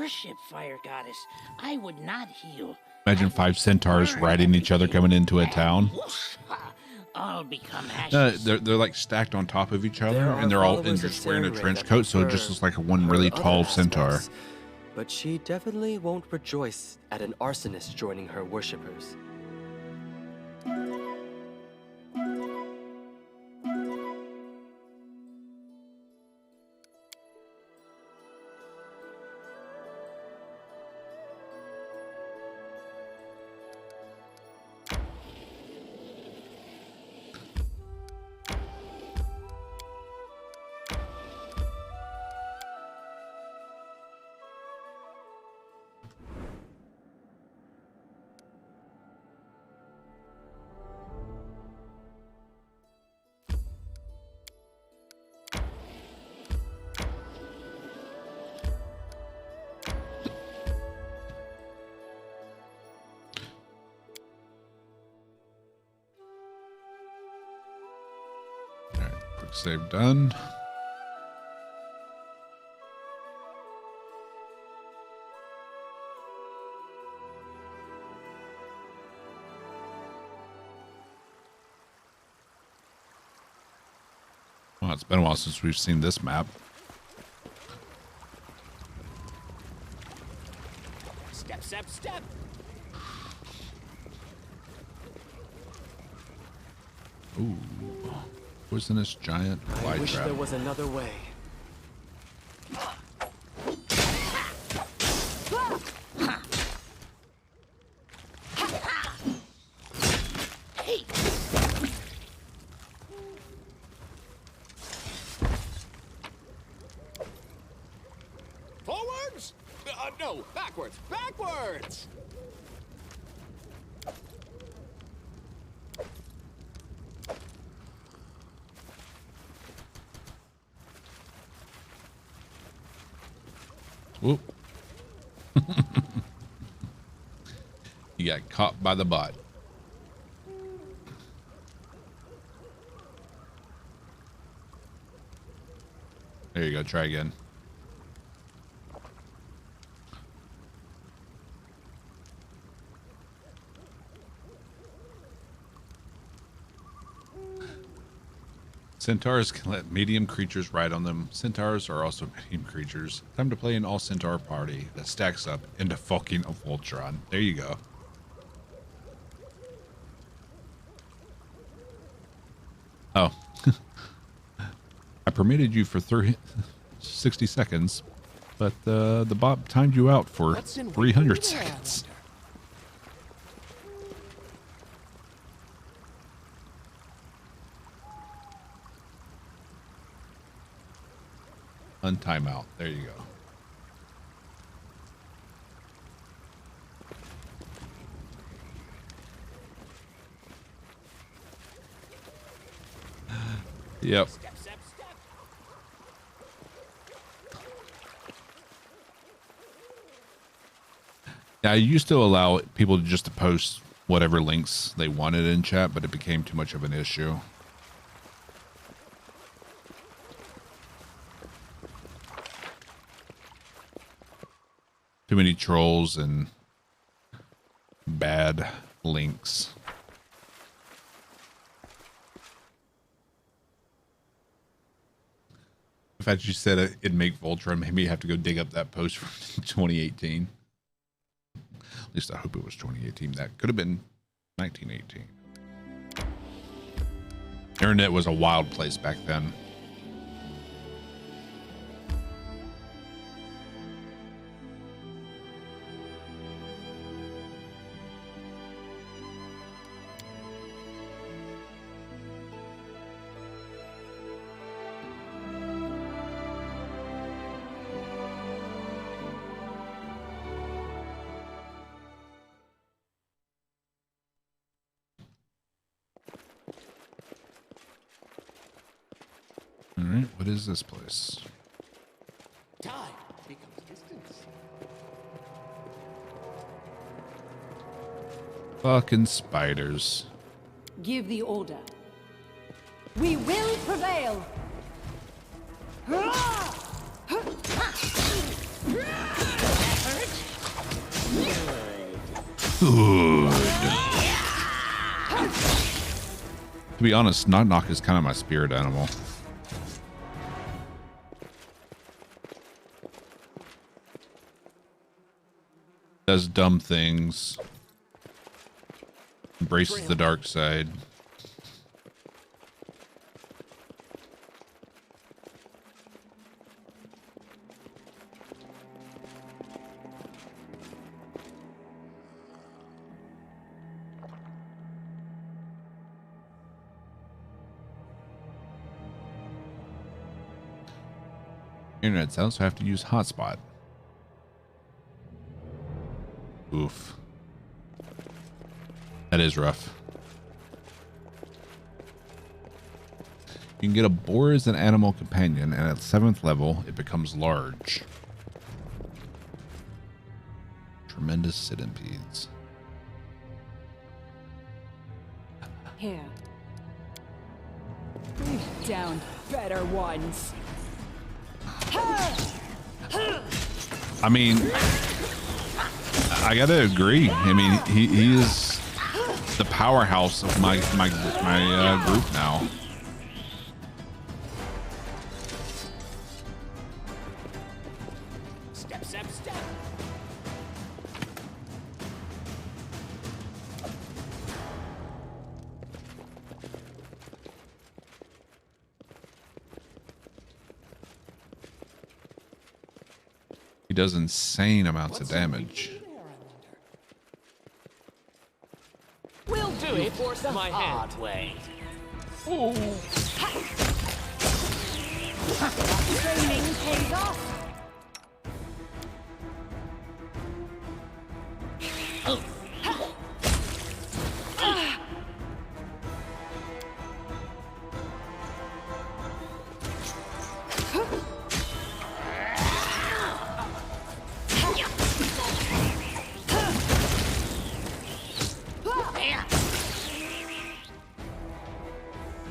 worship Fire Goddess. I would not heal. Imagine 5 centaurs riding each other coming into a town. All become ashes. They're like stacked on top of each other, and they're all just wearing a trench coat, so it just looks like one really tall centaur. But she definitely won't rejoice at an arsonist joining her worshippers. Save done. Well, it's been a while since we've seen this map. Step, step, step. Ooh. Poisonous giant fly I wish trap. there was another way. Forwards? No, backwards, backwards. Whoop. You got caught by the bot. There you go. Try again. Centaurs can let medium creatures ride on them. Centaurs are also medium creatures. Time to play an all-centaur party that stacks up into fucking a Voltron. There you go. Oh. I permitted you for 60 seconds, but the bot timed you out for 300 seconds. Untime out. There you go. Yep. Step, step, step. Yeah, I used to allow people just to post whatever links they wanted in chat, but it became too much of an issue. Too many trolls and bad links. The fact you said it'd make Voltron made me have to go dig up that post from 2018. At least I hope it was 2018. That could have been 1918. Internet was a wild place back then. All right, what is this place? Time becomes distance. Fucking spiders. Give the order. We will prevail. Good. To be honest, Knock Knock is kind of my spirit animal. Does dumb things. Embraces the dark side. Internet's out, so I have to use hotspot. Oof. That is rough. You can get a boar as an animal companion, and at 7th level, it becomes large. Tremendous centipedes. Here. We've downed better ones. I mean, I gotta agree. I mean, he is the powerhouse of my group now. Step, step, step. He does insane amounts of damage. We'll do it Force the my hard hand. way. Training pays off.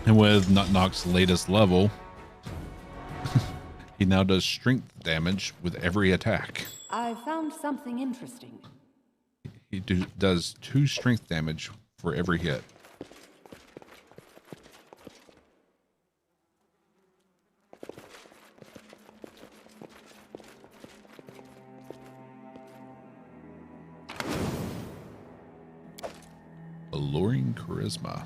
And with Knock Knock's latest level, he now does strength damage with every attack. I found something interesting. He does 2 strength damage for every hit. Alluring charisma.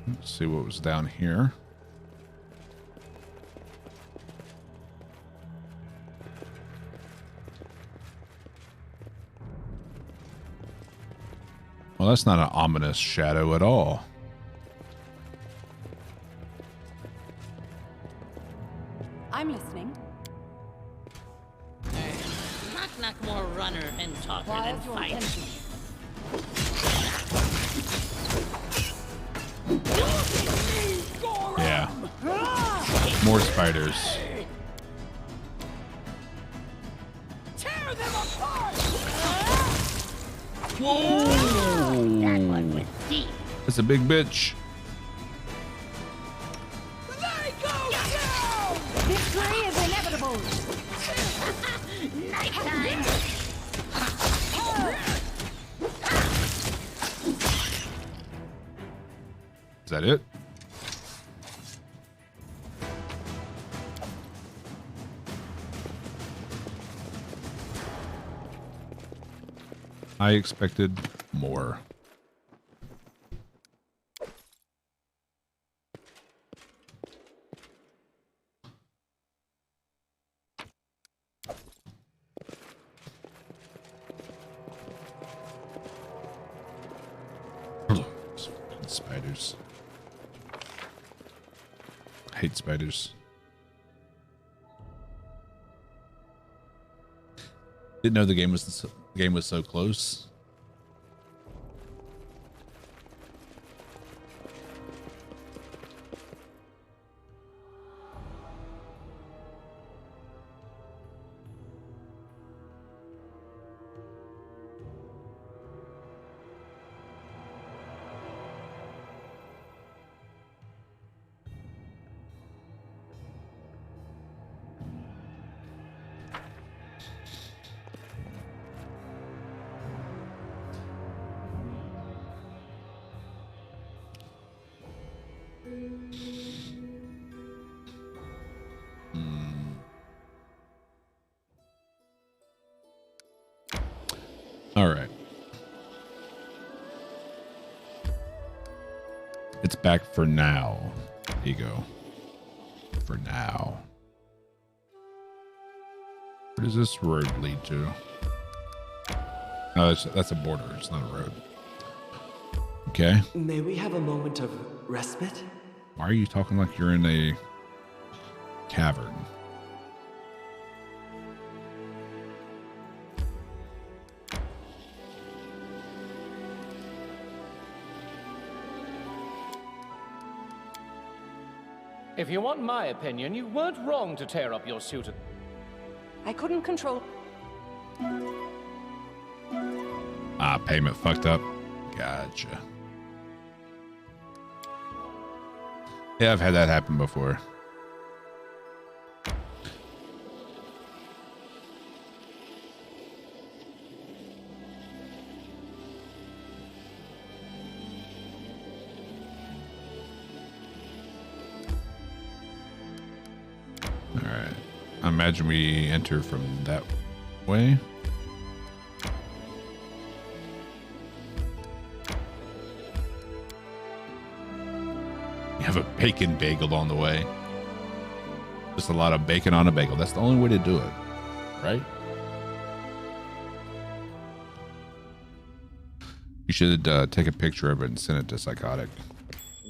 Let's see what was down here. Well, that's not an ominous shadow at all. I'm listening. Knock Knock more runner and talker than Quiet your fighter. attention. Yeah. More spiders. Tear them apart! That one was deep. That's a big bitch. They go down! Victory is inevitable. Nighttime. Is that it? I expected more. Spiders. I hate spiders. Didn't know the game was so close. All right. It's back for now. There you go. For now. Where does this road lead to? Oh, that's a border. It's not a road. Okay. May we have a moment of respite? Why are you talking like you're in a cavern? If you want my opinion, you weren't wrong to tear up your suit. I couldn't control. Ah, payment fucked up. Gotcha. Yeah, I've had that happen before. All right. I imagine we enter from that way. You have a bacon bagel on the way. Just a lot of bacon on a bagel. That's the only way to do it, right? You should take a picture of it and send it to Psychotic.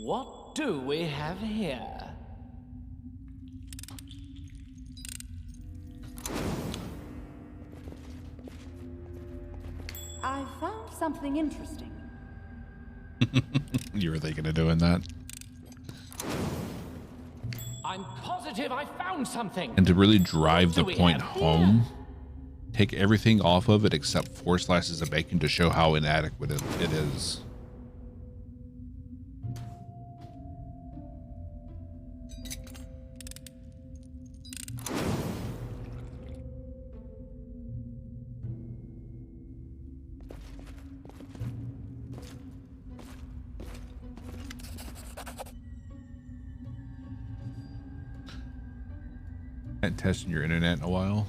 What do we have here? I found something interesting. You were thinking of doing that? I'm positive I found something. And to really drive the What do we point have home, take everything off of it except 4 slices of bacon to show how inadequate it is. Haven't tested your internet in a while.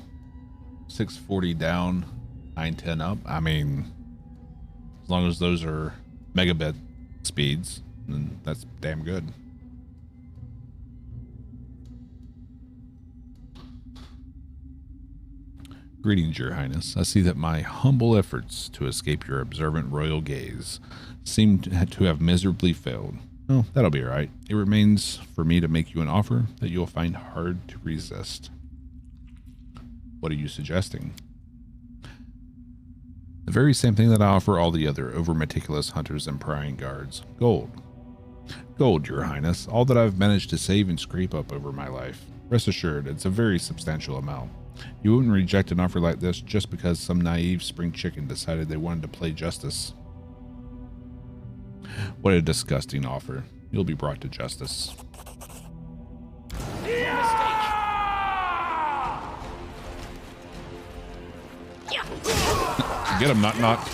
640 down, 910 up. I mean, as long as those are megabit speeds, then that's damn good. Greetings, Your Highness. I see that my humble efforts to escape your observant royal gaze seem to have miserably failed. Oh, that'll be all right. It remains for me to make you an offer that you'll find hard to resist. What are you suggesting? The very same thing that I offer all the other over-meticulous hunters and prying guards. Gold. Gold, Your Highness. All that I've managed to save and scrape up over my life. Rest assured, it's a very substantial amount. You wouldn't reject an offer like this just because some naive spring chicken decided they wanted to play justice. What a disgusting offer. You'll be brought to justice. Get him, Knock.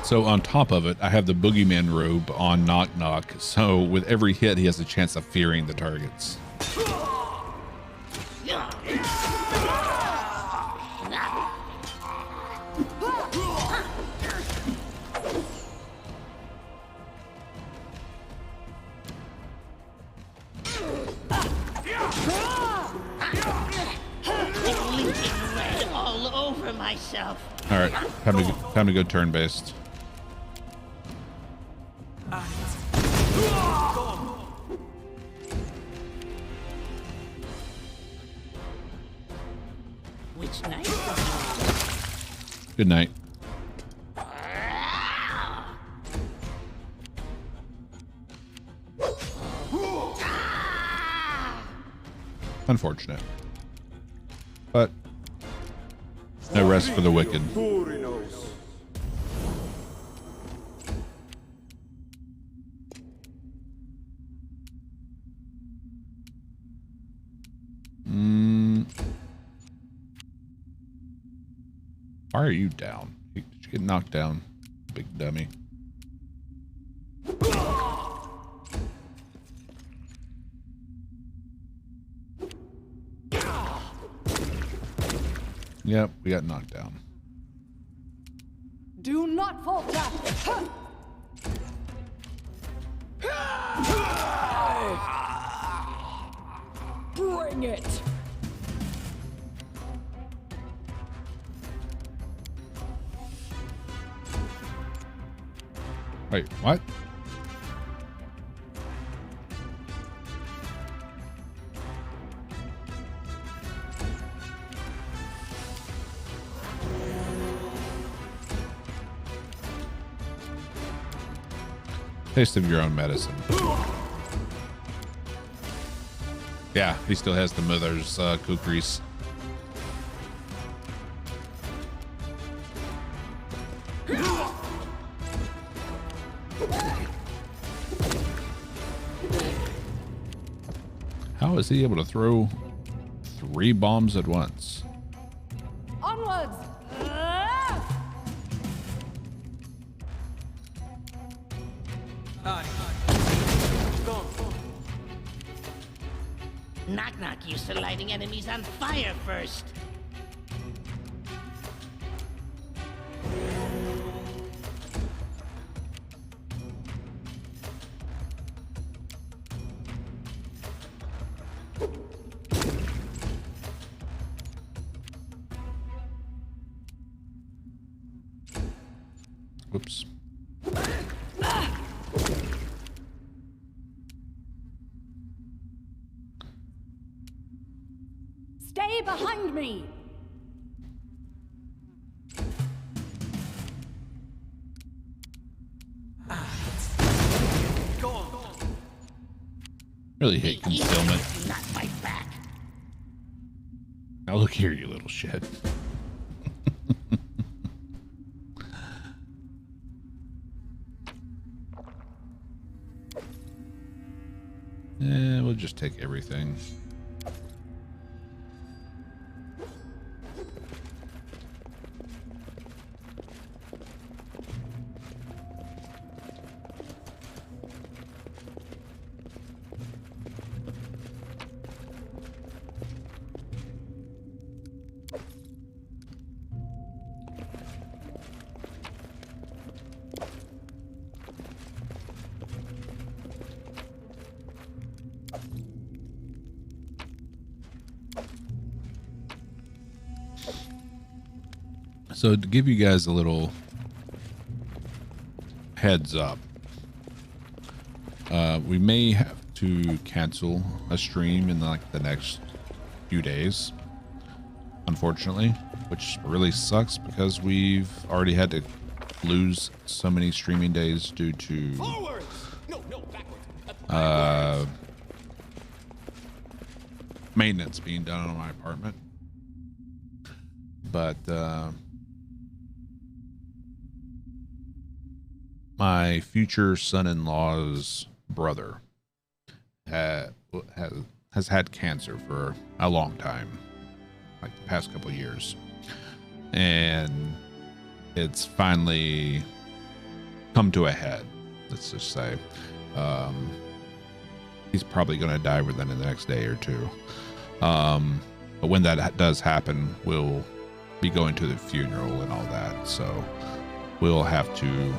So on top of it, I have the boogeyman robe on Knock. So with every hit, he has a chance of fearing the targets. All over myself. All right, time to go turn-based. Which night? Good night. Unfortunate. But no rest for the wicked. Why are you down? Did you get knocked down, big dummy? Yep, we got knocked down. Do not falter! Huh! Bring it! Wait, what? Taste of your own medicine. Yeah, he still has the mother's kukris. How is he able to throw 3 bombs at once? Onwards! Knock Knock used to lighting enemies on fire first. Whoops. Stay behind me! Really hate concealment. Do not fight back. Now look here, you little shit. We'll just take everything. So to give you guys a little heads up, we may have to cancel a stream in like the next few days, unfortunately, which really sucks because we've already had to lose so many streaming days due to maintenance being done on my apartment. But my future son-in-law's brother has had cancer for a long time, like the past couple of years, and it's finally come to a head. Let's just say he's probably going to die within the next day or two. But when that does happen, we'll be going to the funeral and all that, so we'll have to.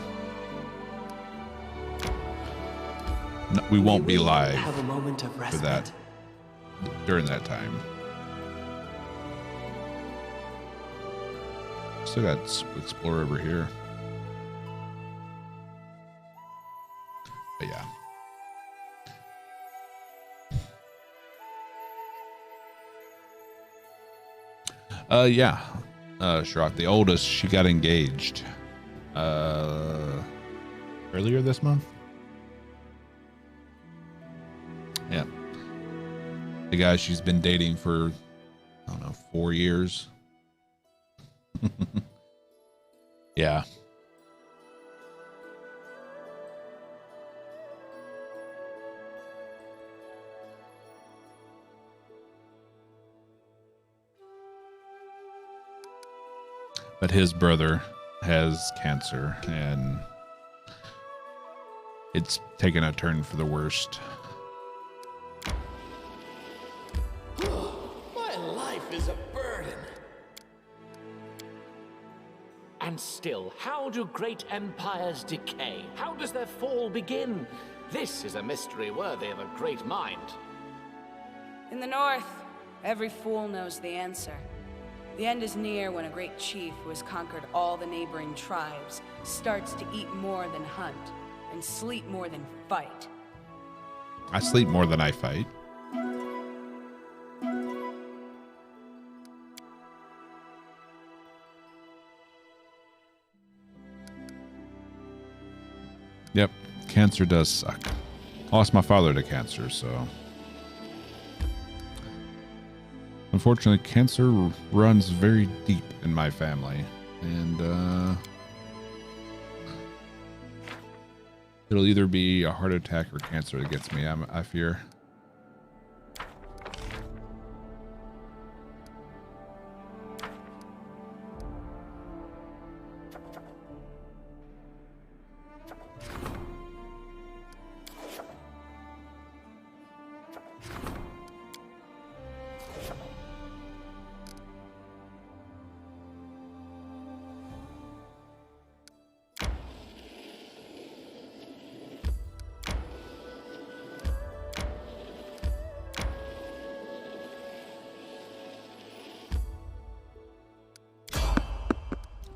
No, we won't be live Have a moment of for respite. that during that time. Still got explore over here. But yeah. Yeah. Shrock, the oldest, she got engaged earlier this month. Yeah. The guy she's been dating for, I don't know, 4 years. Yeah. But his brother has cancer and it's taken a turn for the worst. My life is a burden. And still, how do great empires decay? How does their fall begin? This is a mystery worthy of a great mind. In the north, every fool knows the answer. The end is near when a great chief who has conquered all the neighboring tribes starts to eat more than hunt and sleep more than fight. I sleep more than I fight. Yep, cancer does suck. Lost my father to cancer, so unfortunately cancer runs very deep in my family, and it'll either be a heart attack or cancer that gets me, I fear.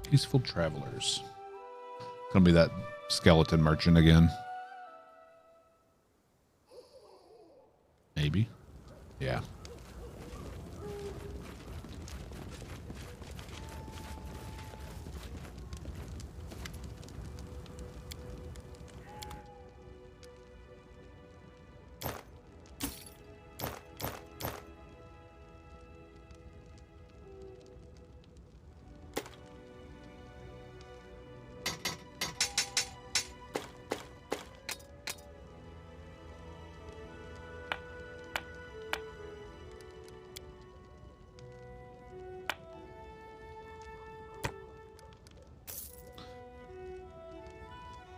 Peaceful travelers. Gonna be that skeleton merchant again. Maybe. Yeah.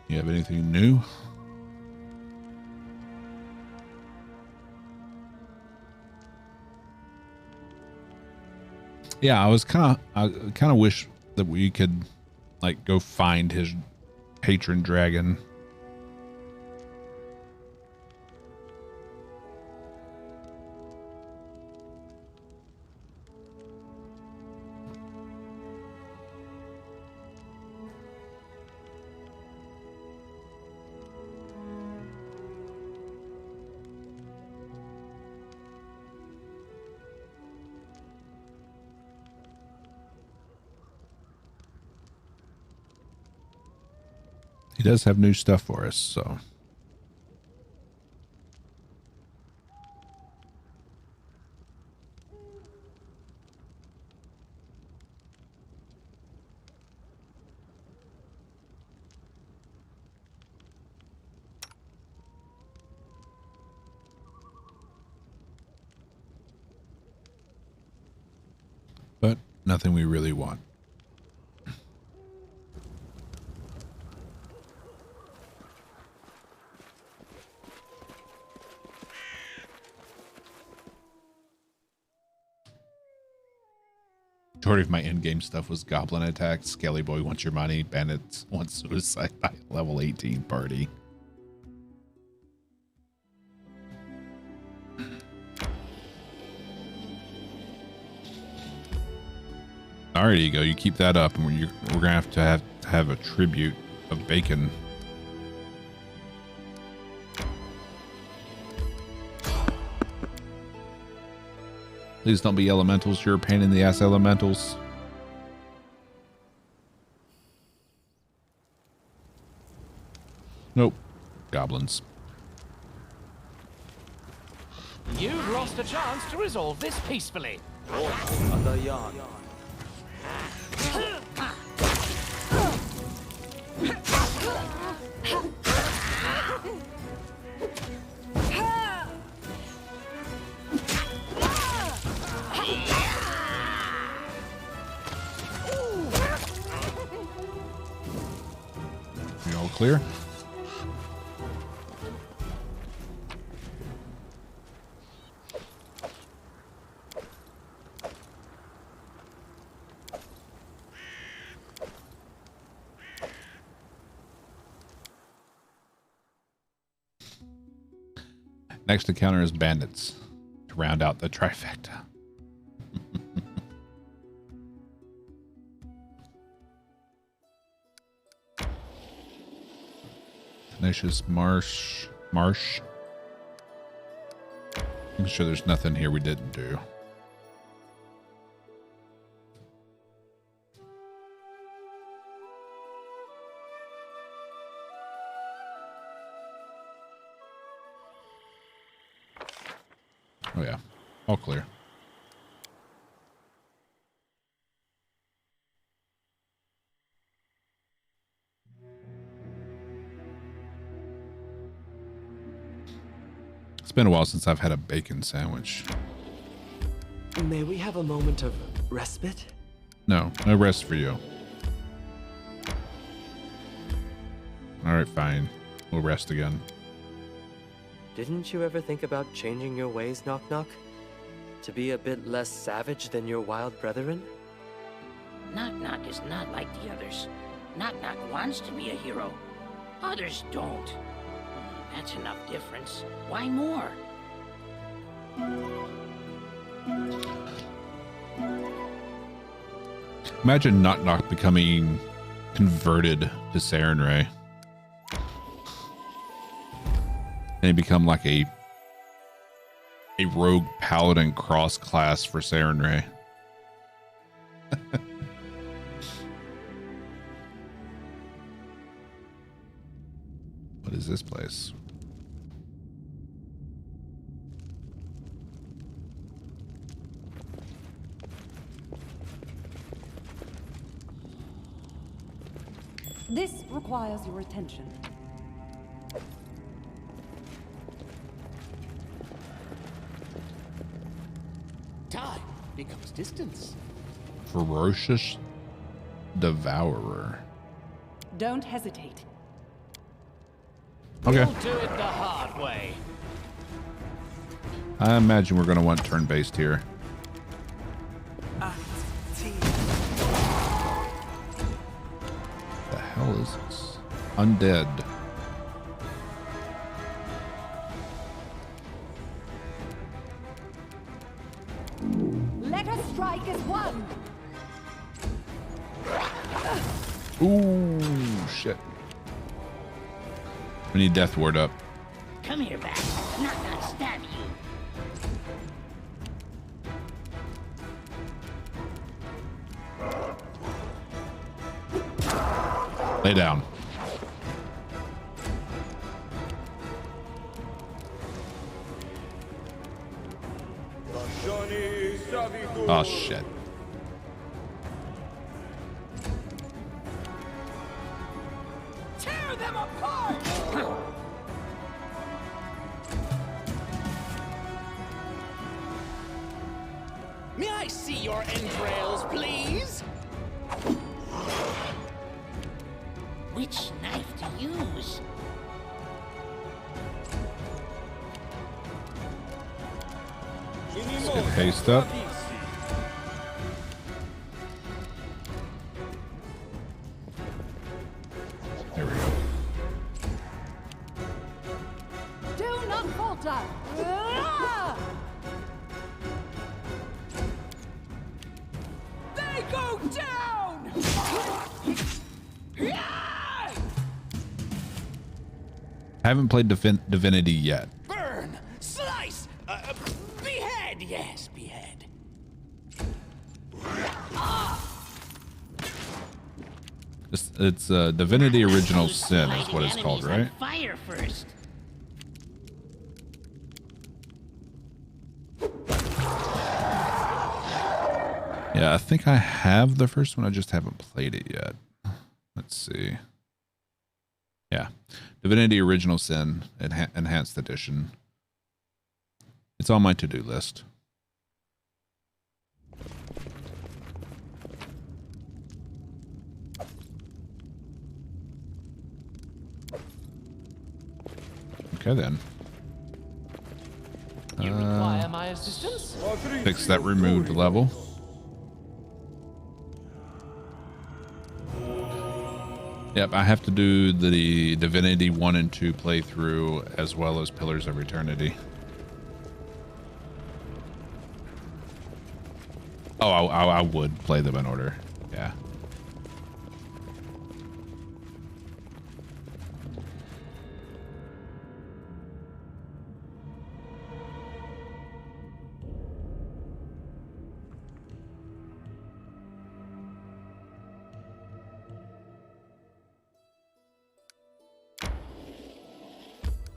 You have anything new? Yeah, I kind of wish that we could like go find his patron dragon. He does have new stuff for us, so. But nothing we really want. Majority of my in-game stuff was goblin attacks, Skelly Boy wants your money, bandits want suicide by level 18 party. Alright, Ego, you keep that up, and we're gonna have a tribute of bacon. Please don't be elementals. You're a pain in the ass, elementals. Nope. Goblins. You've lost a chance to resolve this peacefully. You all clear? Next encounter is bandits to round out the trifecta. Tenacious Marsh. I'm sure there's nothing here we didn't do. Oh yeah, all clear. It's been a while since I've had a bacon sandwich. May we have a moment of respite? No rest for you. All right, fine. We'll rest again. Didn't you ever think about changing your ways, Knock Knock? To be a bit less savage than your wild brethren? Knock Knock is not like the others. Knock Knock wants to be a hero. Others don't. That's enough difference. Why more? Imagine Knock Knock becoming converted to Sarenrae. And he become like a rogue paladin cross class for Sarenrae. What is this place? This requires your attention. Time becomes distance. Ferocious Devourer. Don't hesitate. Okay. We'll do it the hard way. I imagine we're going to want turn-based here. The hell is this? Undead. Let us strike as one. Ooh, shit. We need Death Ward up. Come here, back. Knock Knock stab you. Lay down. Oh, shit. Tear them apart! May I see your entrails, please? Which knife to use? Let's get haste up. There we go. Do not falter. Ah! They go down! Haven't played Divinity yet. Burn! Slice! Behead! Yes, behead. It's Divinity Original Sin is what it's called, right? Fire first. Yeah, I think I have the first one. I just haven't played it yet. Let's see. Yeah, Divinity Original Sin Enhanced Edition. It's on my to-do list. Okay then. You require my assistance? Fix that removed level. Yep, I have to do the Divinity 1 and 2 playthrough as well as Pillars of Eternity. Oh, I would play them in order. Yeah.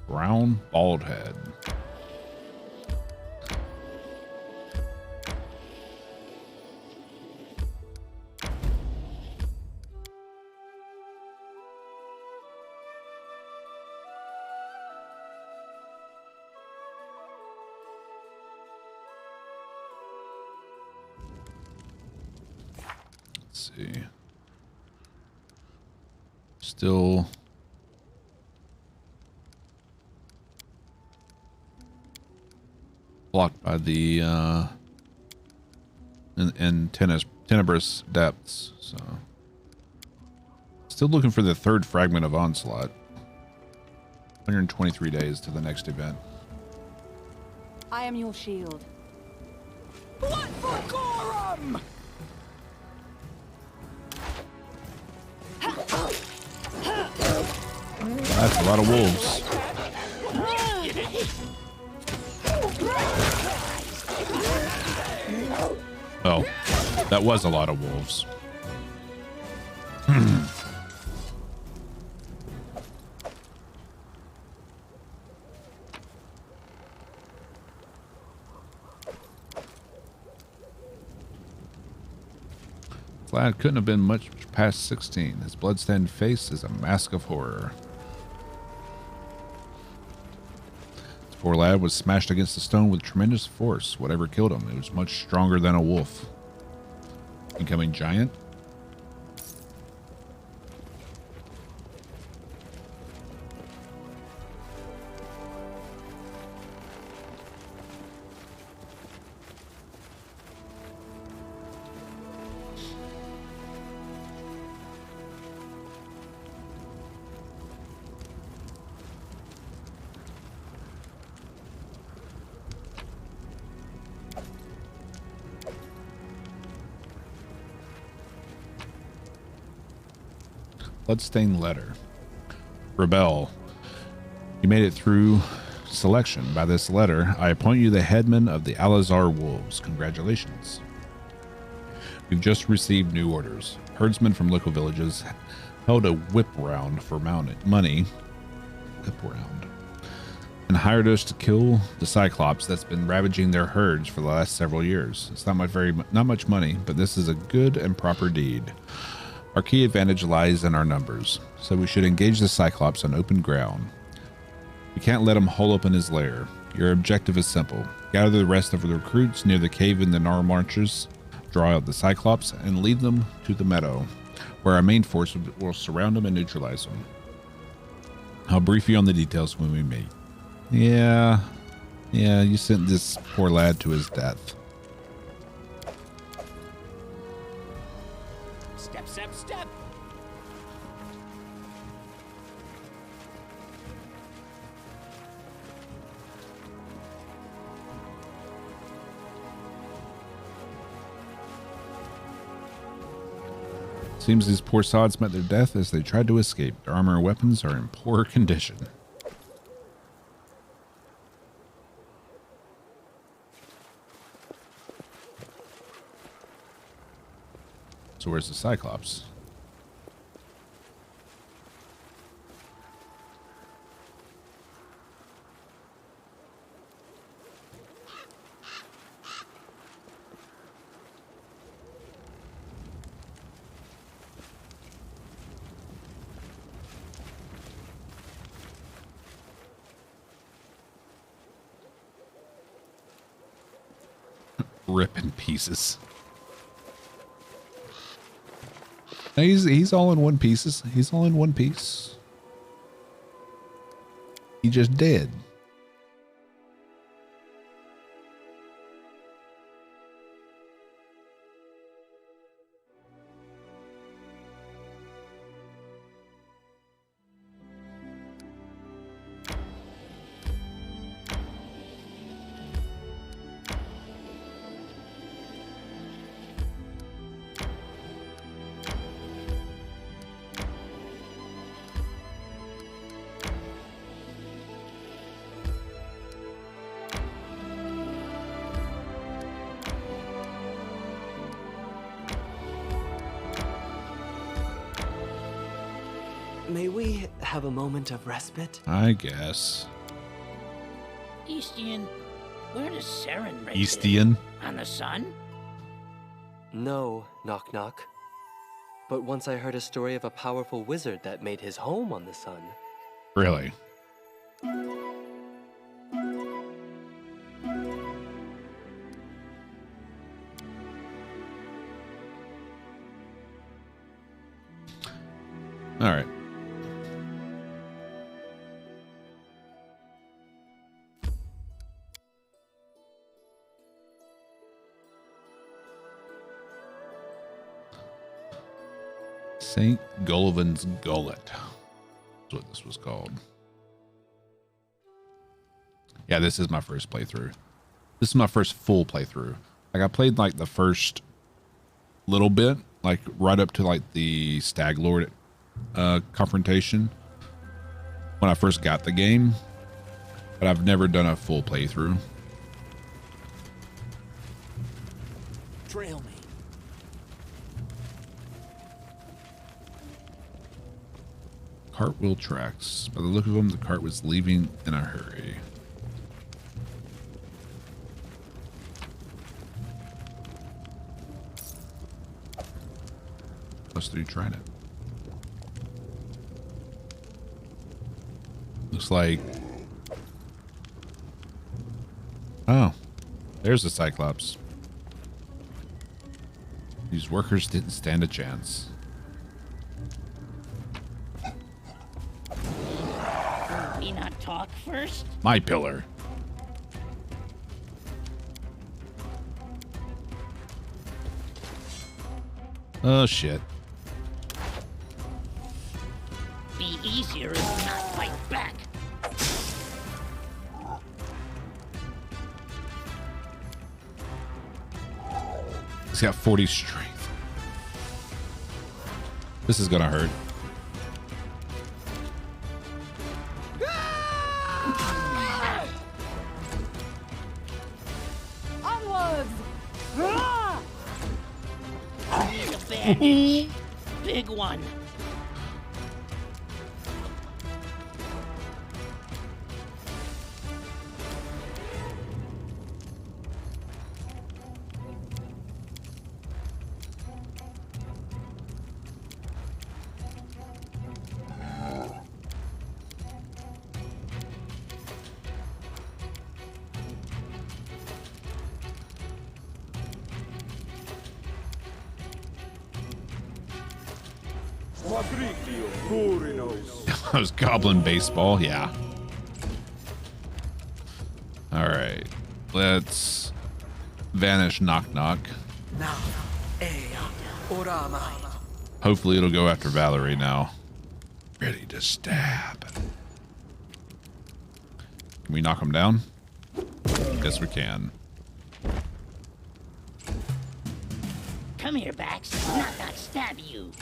Brown bald head. Let's see. Still blocked by the in tenebrous depths, so still looking for the third fragment of onslaught. 123 days to the next event. I am your shield. Blood for Gorum! That's a lot of wolves. Oh, that was a lot of wolves. Vlad couldn't have been much past 16. His bloodstained face is a mask of horror. This poor lad was smashed against the stone with tremendous force. Whatever killed him, it was much stronger than a wolf. Becoming giant? Bloodstained letter. Rebel. You made it through selection. By this letter, I appoint you the headman of the Alazar Wolves. Congratulations. We've just received new orders. Herdsmen from local villages held a whip round for money. Whip round. And hired us to kill the Cyclops that's been ravaging their herds for the last several years. It's not much money, but this is a good and proper deed. Our key advantage lies in our numbers, so we should engage the Cyclops on open ground. We can't let him hole up in his lair. Your objective is simple. Gather the rest of the recruits near the cave in the Gnar Marches, draw out the Cyclops, and lead them to the meadow, where our main force will surround them and neutralize them. I'll brief you on the details when we meet. Yeah, you sent this poor lad to his death. Step! Seems these poor sods met their death as they tried to escape. Their armor and weapons are in poor condition. So where's the Cyclops? Rip in pieces. He's all in one piece. He's all in one piece. He just dead. May we have a moment of respite? I guess. Eastian, where does Saren live? Eastian? On the sun? No, Knock Knock. But once I heard a story of a powerful wizard that made his home on the sun. Really? All right. St. Gullivan's Gullet. That's what this was called. Yeah, this is my first playthrough. This is my first full playthrough. Like, I played like the first little bit, like right up to like the Stag Lord confrontation when I first got the game, but I've never done a full playthrough. Trail me. Cartwheel tracks. By the look of them, the cart was leaving in a hurry. +3 trident. Looks like... Oh, there's the Cyclops. These workers didn't stand a chance. We not talk first? My pillar. Oh, shit. Be easier if not fight back. He's got 40 strength. This is gonna hurt. Onwards! Ah! Big advantage. Big one. That was goblin baseball, yeah. All right, let's vanish Knock Knock. Hopefully it'll go after Valerie now. Ready to stab. Can we knock him down? Yes, we can. Come here, Bax. Not stab you.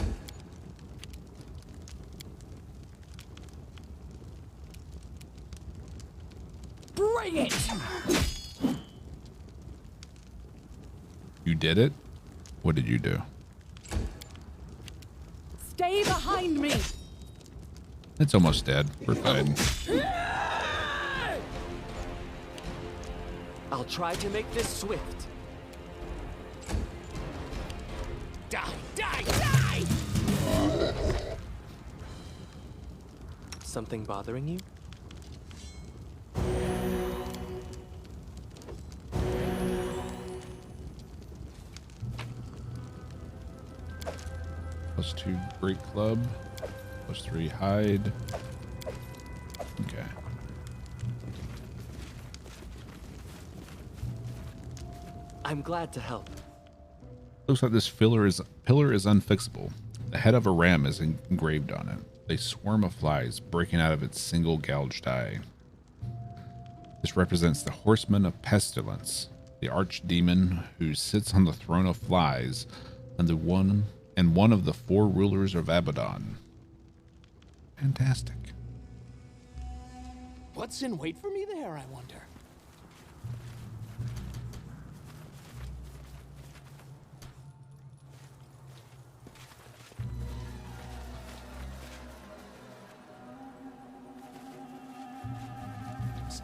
Bring it! You did it? What did you do? Stay behind me! It's almost dead. We're fine. I'll try to make this swift. Die, die, die! Something bothering you? +2 break club. +3 hide. Okay. I'm glad to help. Looks like this pillar is unfixable. The head of a ram is engraved on it. A swarm of flies breaking out of its single gouged eye. This represents the horseman of pestilence, the archdemon who sits on the throne of flies, and one of the 4 rulers of Abaddon. Fantastic. What's in wait for me there, I wonder?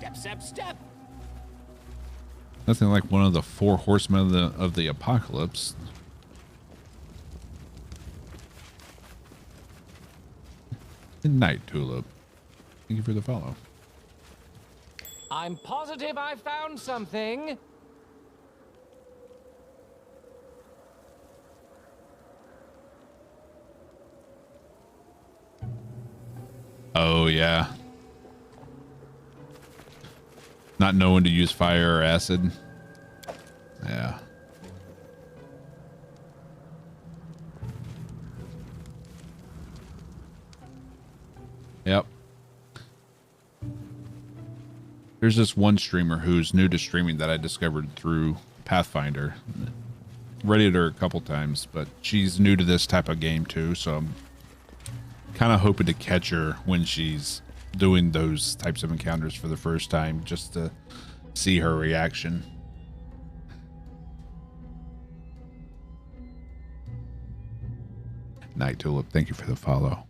Step, step, step. Nothing like one of the 4 horsemen of the apocalypse. Night Tulip. Thank you for the follow. I'm positive I found something. Oh, yeah. Not knowing to use fire or acid. Yeah. Yep. There's this one streamer who's new to streaming that I discovered through Pathfinder. Readied her a couple times, but she's new to this type of game too, so I'm kind of hoping to catch her when she's doing those types of encounters for the first time, just to see her reaction. Night Tulip, thank you for the follow.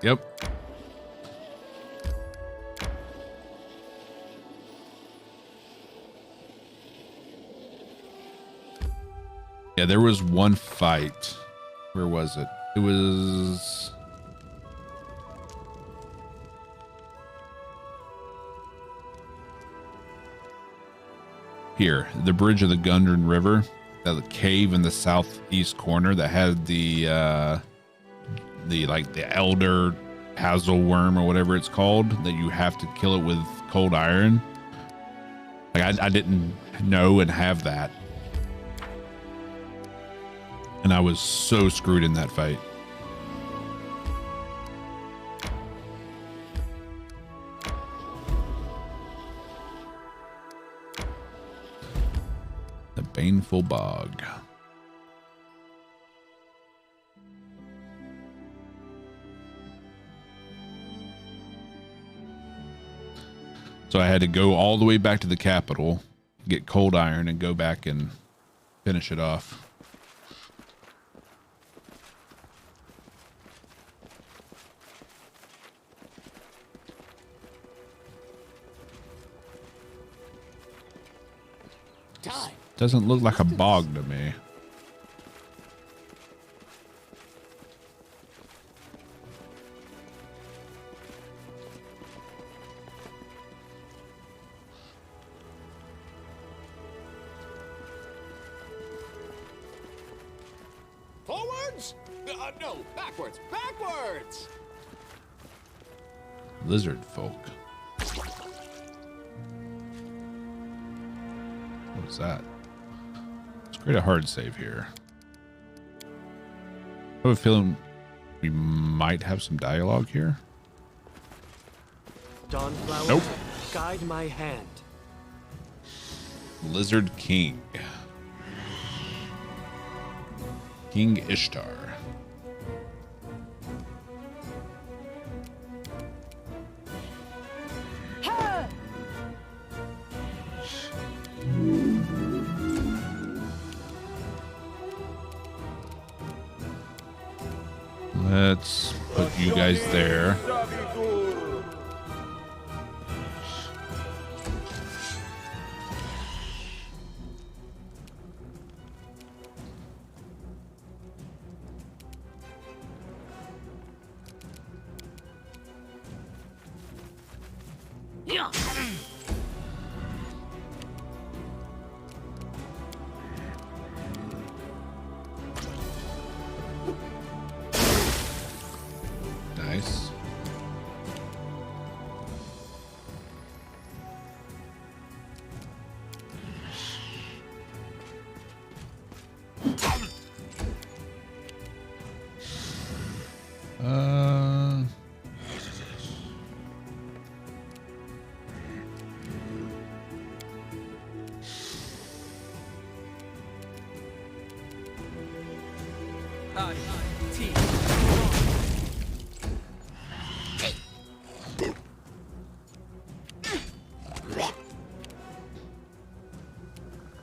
Yep. Yeah, there was one fight. Where was it? It was... here, the bridge of the Gundren River, the cave in the southeast corner that had the elder hazel worm or whatever it's called, that you have to kill it with cold iron. Like I didn't know and have that, and I was so screwed in that fight. The Baneful Bog. So I had to go all the way back to the capital, get cold iron, and go back and finish it off. Time. Doesn't look like a bog to me. Forwards? No, backwards. Backwards! Lizard folk. What's that? Let's create a hard save here. I have a feeling we might have some dialogue here. Dawnflower, Nope. guide my hand. Lizard King. King Ishtar. Let's put you guys there. Yeah. Nice.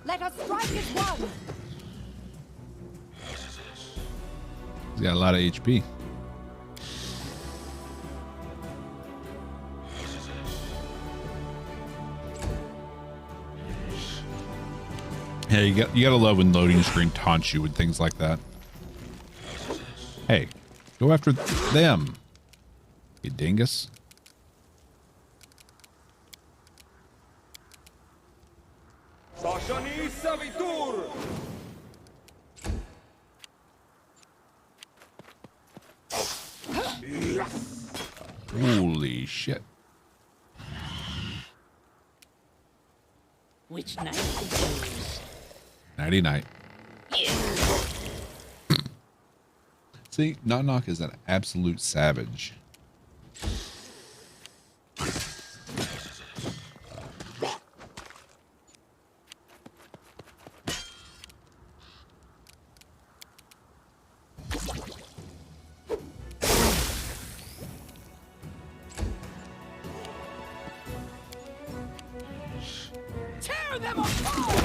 Let us strike as one. He's got a lot of HP. Yeah, you gotta love when loading screen taunts you with things like that. Hey, go after them, you dingus. Holy shit. Which night to choose? Nighty night. Yeah. See, Knock Knock is an absolute savage. Tear them apart!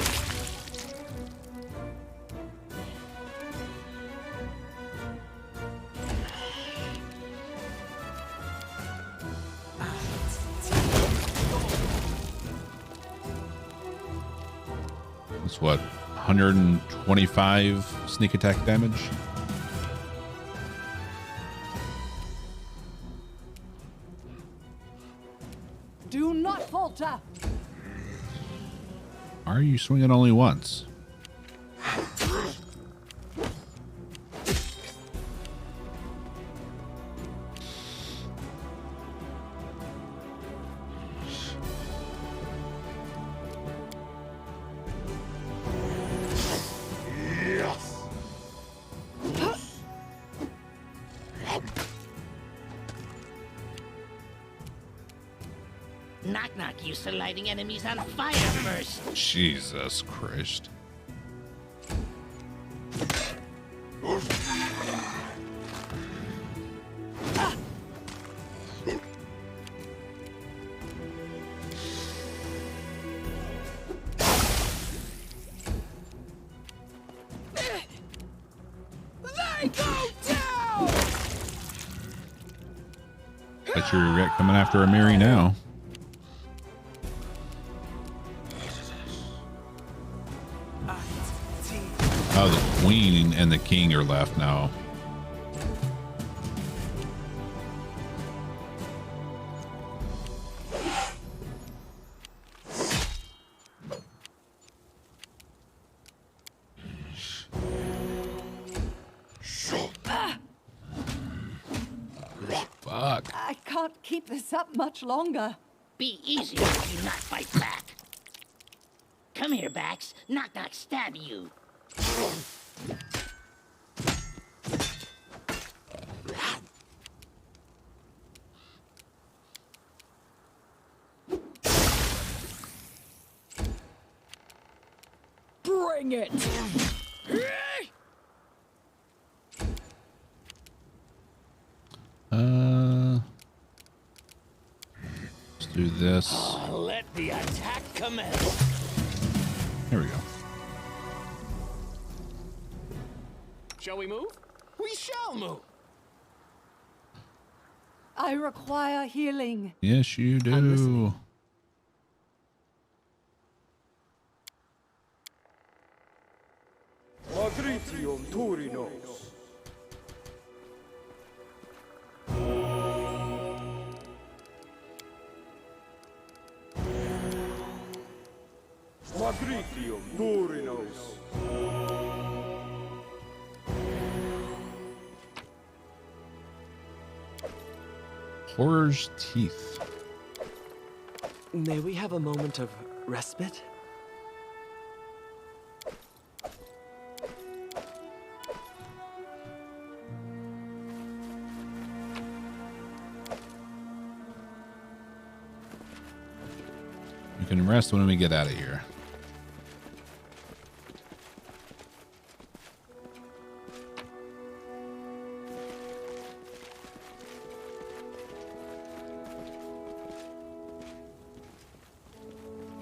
That's what, 125 sneak attack damage? Do not falter. Why are you swinging only once? Knock Knock used to lighting enemies on fire first. Jesus Christ. They go down! Bet you regret coming after Amiri now. Oh, the queen and the king are left now. Fuck. I can't keep this up much longer. Be easy if you not fight back. Come here, Bax. Knock Knock stab you. Bring it. Let's do this. Let the attack commence. Here we go. Shall we move? We shall move. I require healing. Yes, you do. Matritium Turinos. Matritium Turinos. Horror's teeth. May we have a moment of respite? You can rest when we get out of here.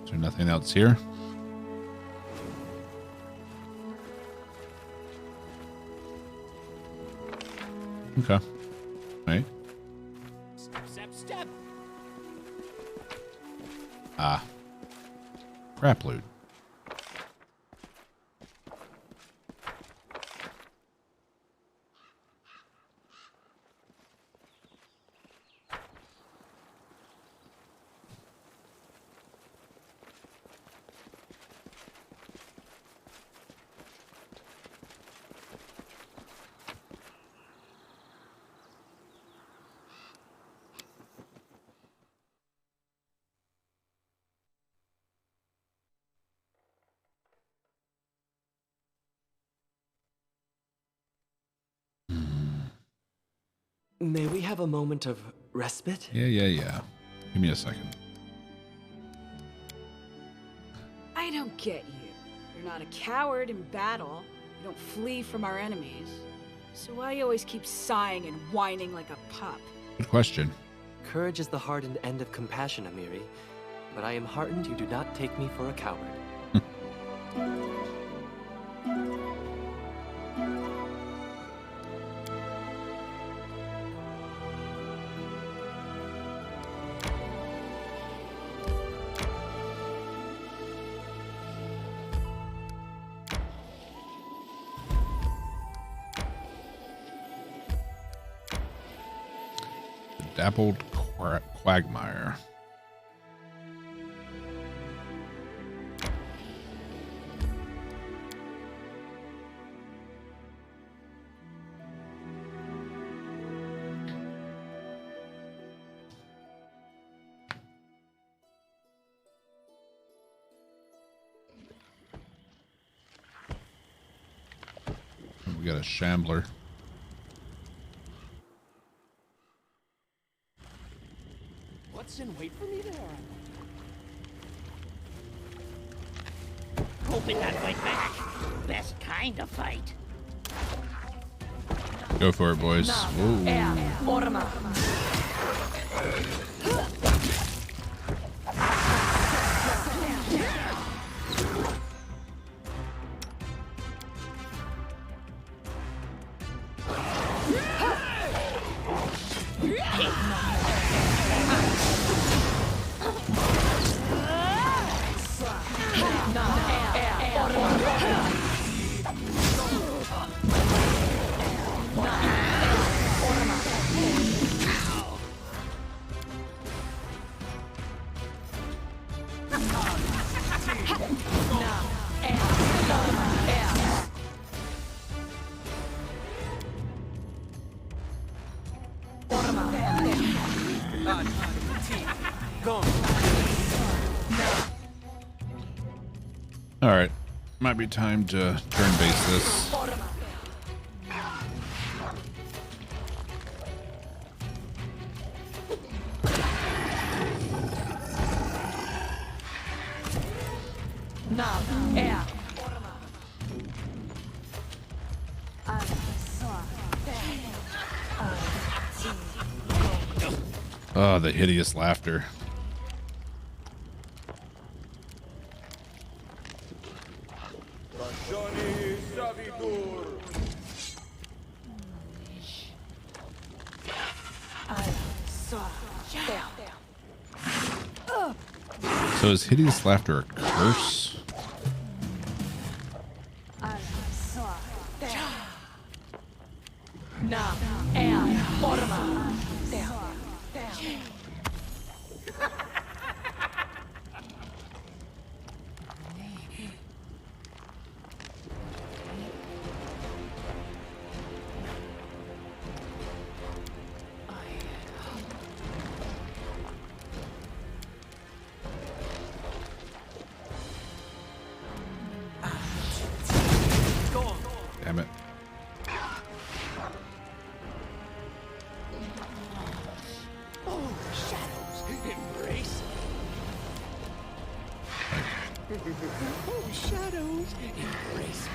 Is there nothing else here? Okay. Right. Step, step, step. Ah. Crap loot. May we have a moment of respite? Yeah. Give me a second. I don't get you. You're not a coward in battle. You don't flee from our enemies. So why you always keep sighing and whining like a pup? Good question. Courage is the hardened end of compassion, Amiri. But I am heartened you do not take me for a coward. Dappled Quagmire. We got a Shambler. What's in wait for me there? Hoping I'd fight back. Best kind of fight. Go for it, boys. Ooh. All right, might be time to turn base this. Oh, the hideous laughter. Johnny Savitur. So is hideous laughter a curse? Damn it. Oh, shadows, embrace me. Oh, shadows, embrace me.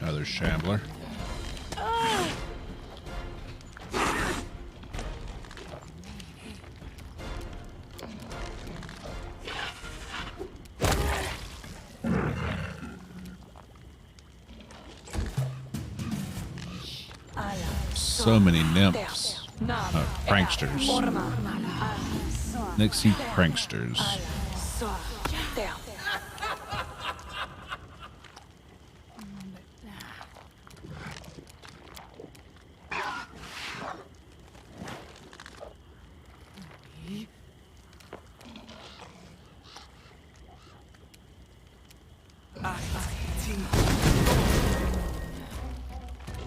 Another Shambler. So many nymphs. Pranksters. Nixie pranksters.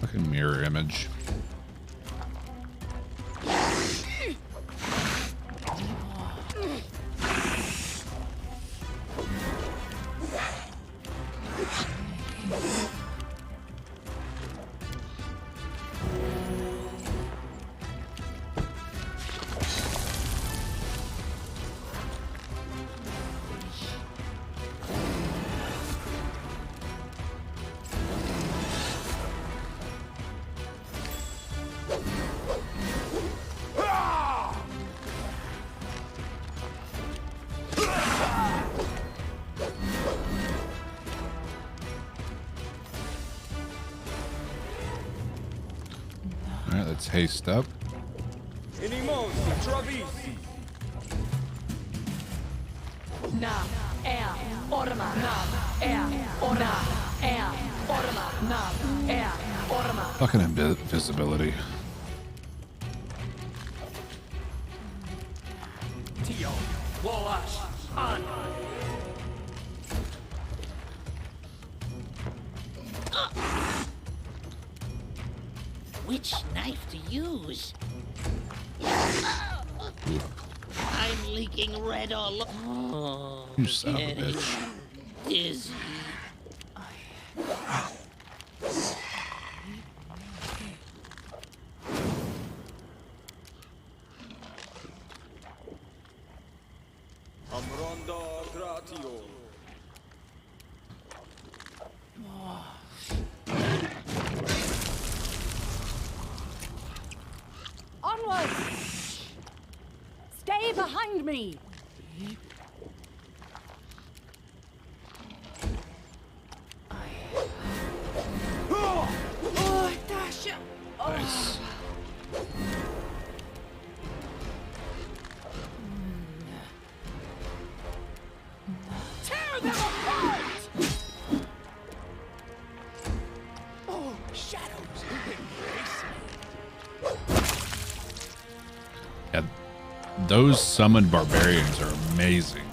Fucking mirror image. Alright, let's haste up. Fucking invisibility. Which knife to use? I'm leaking red all over. Oh, You son of a getting bitch. dizzy. Onward! Stay behind me! Nice. Tear them apart! Oh, shadows, embrace me. Yeah, those summoned barbarians are amazing.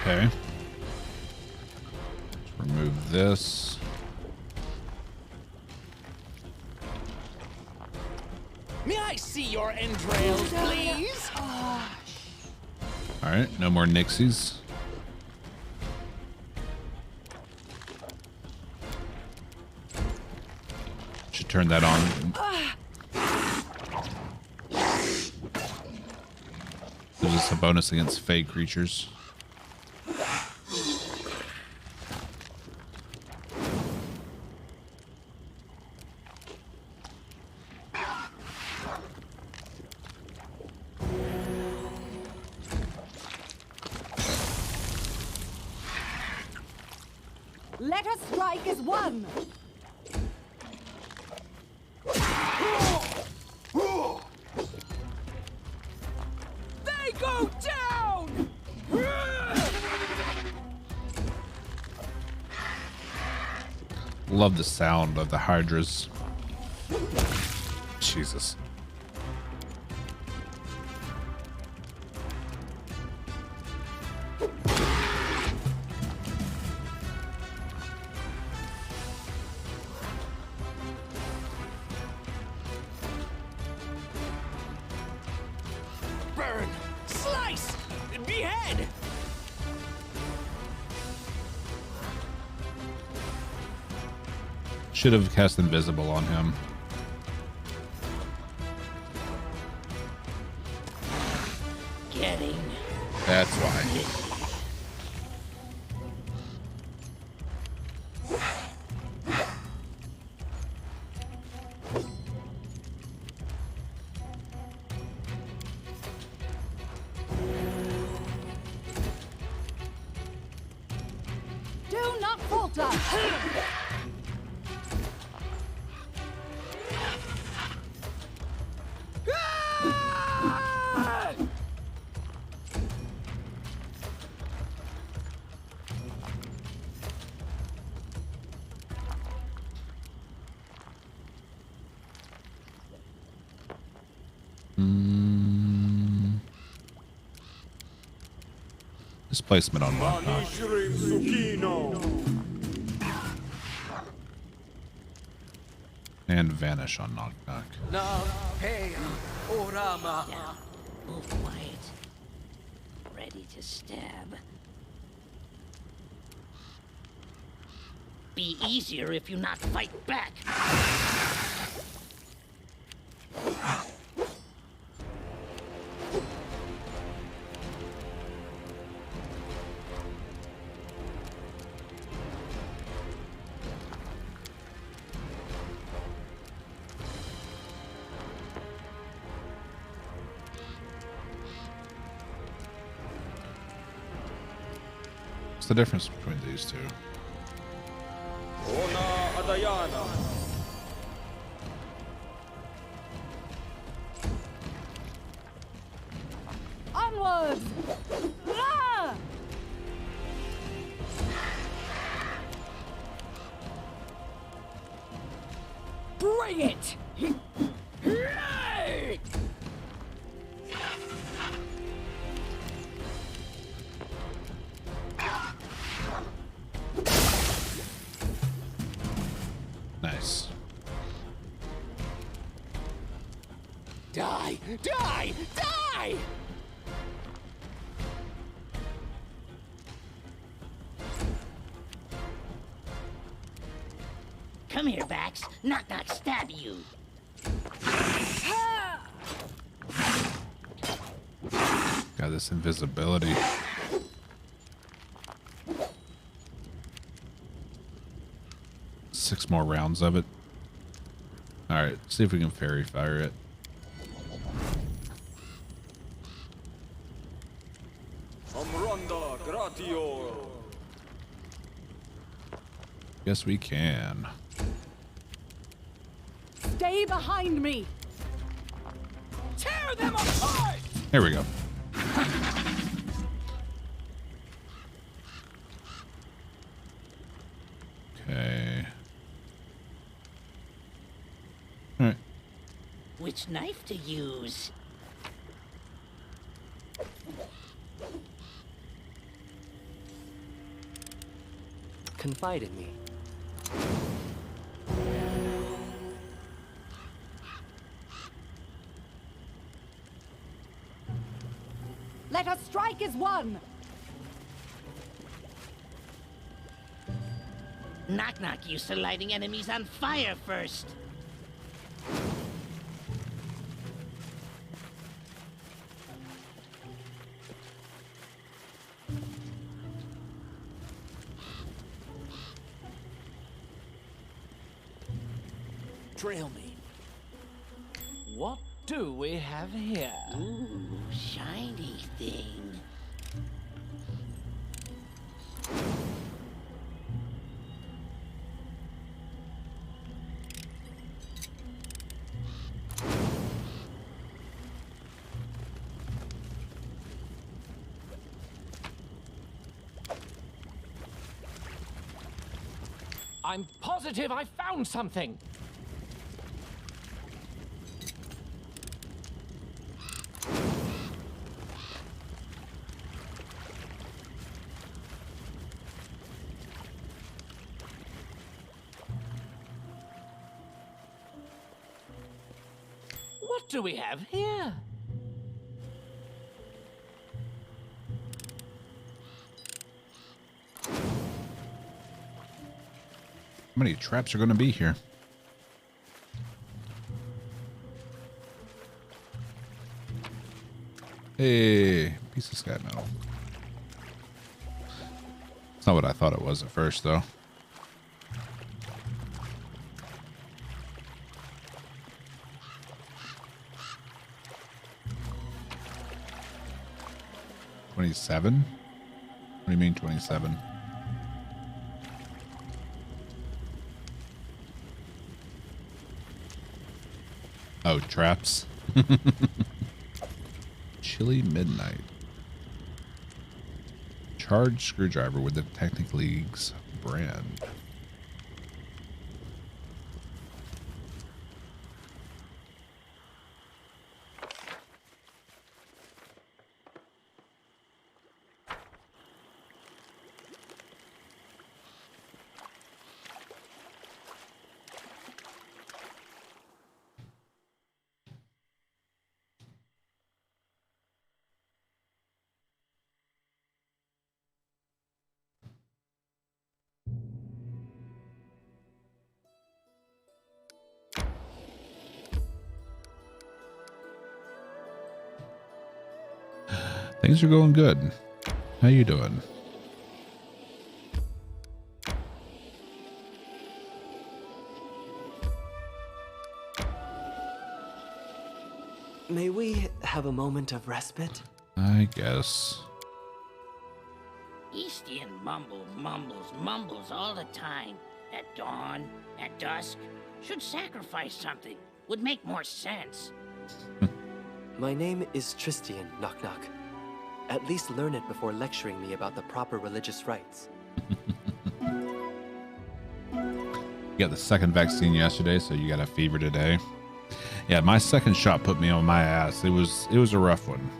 Okay. Let's remove this. May I see your entrails, please? Alright, no more Nixies. Should turn that on. Gives us a bonus against fey creatures. Let us strike as one! They go down! Love the sound of the hydras. Jesus. Burn! Slice! Behead! Should have cast invisible on him. Getting That's why. Do not falter! Displacement on Knock Knock. Manishrim Sukino. And Vanish on Knock Knock. Now, hey, Orama. Now, move quiet. Ready to stab. Be easier if you not fight back. What's the difference between these two? Ona Adayana. Onwards! Ah! Bring it! Nice. Die! Die! Die! Come here, Bax. Knock Knock stab you. Got this invisibility. Six more rounds of it. Alright, see if we can fairy fire it. Amranda Gratio. Yes, we can. Stay behind me! Tear them apart! Here we go. Okay. Alright. Which knife to use? Confide in me. Let us strike as one! Knock Knock used to lighting enemies on fire first. Trail me. What do we have here? Ooh, shiny thing. I'm positive I found something. What do we have here? How many traps are going to be here? Hey, piece of sky metal. It's not what I thought it was at first, though. $27? What do you mean 27? Oh, traps. Chilly Midnight. Charged screwdriver with the Technic League's brand. Things are going good. How you doing? May we have a moment of respite? I guess. Eastian mumbles all the time. At dawn, at dusk. Should sacrifice something. Would make more sense. My name is Tristian, Knock Knock. At least learn it before lecturing me about the proper religious rites. You got the second vaccine yesterday, so you got a fever today. Yeah, my second shot put me on my ass. It was a rough one.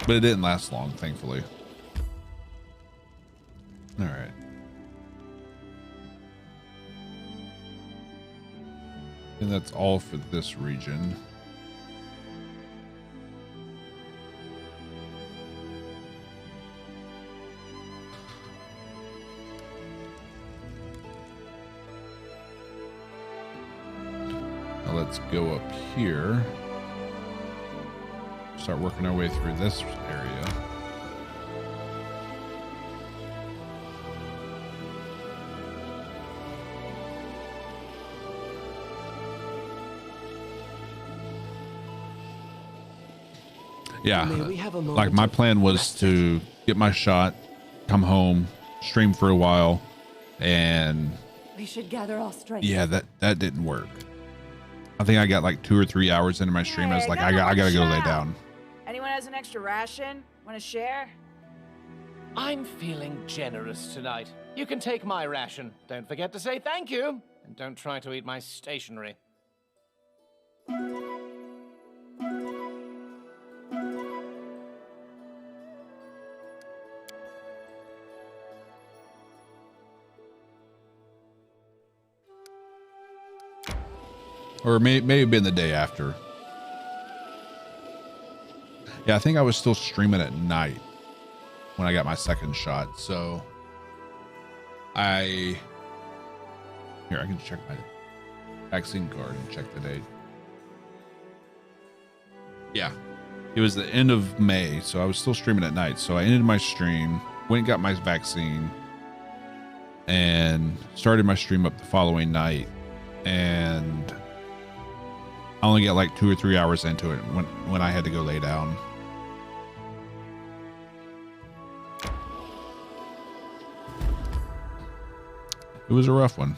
But it didn't last long, thankfully. All right. And that's all for this region. Now let's go up here. Start working our way through this area. Yeah, like my plan was to get my shot, come home, stream for a while, and We should gather all strength. yeah, that didn't work. I think I got like 2 or 3 hours into my stream. I was like, I gotta go lay down. Anyone has an extra ration? Want to share? I'm feeling generous tonight. You can take my ration. Don't forget to say thank you. And don't try to eat my stationery. Or maybe been the day after. Yeah, I think I was still streaming at night when I got my second shot. So I can check my vaccine card and check the date. Yeah, it was the end of May, so I was still streaming at night. So I ended my stream, went and got my vaccine, and started my stream up the following night. And I only got like 2 or 3 hours into it when I had to go lay down. It was a rough one.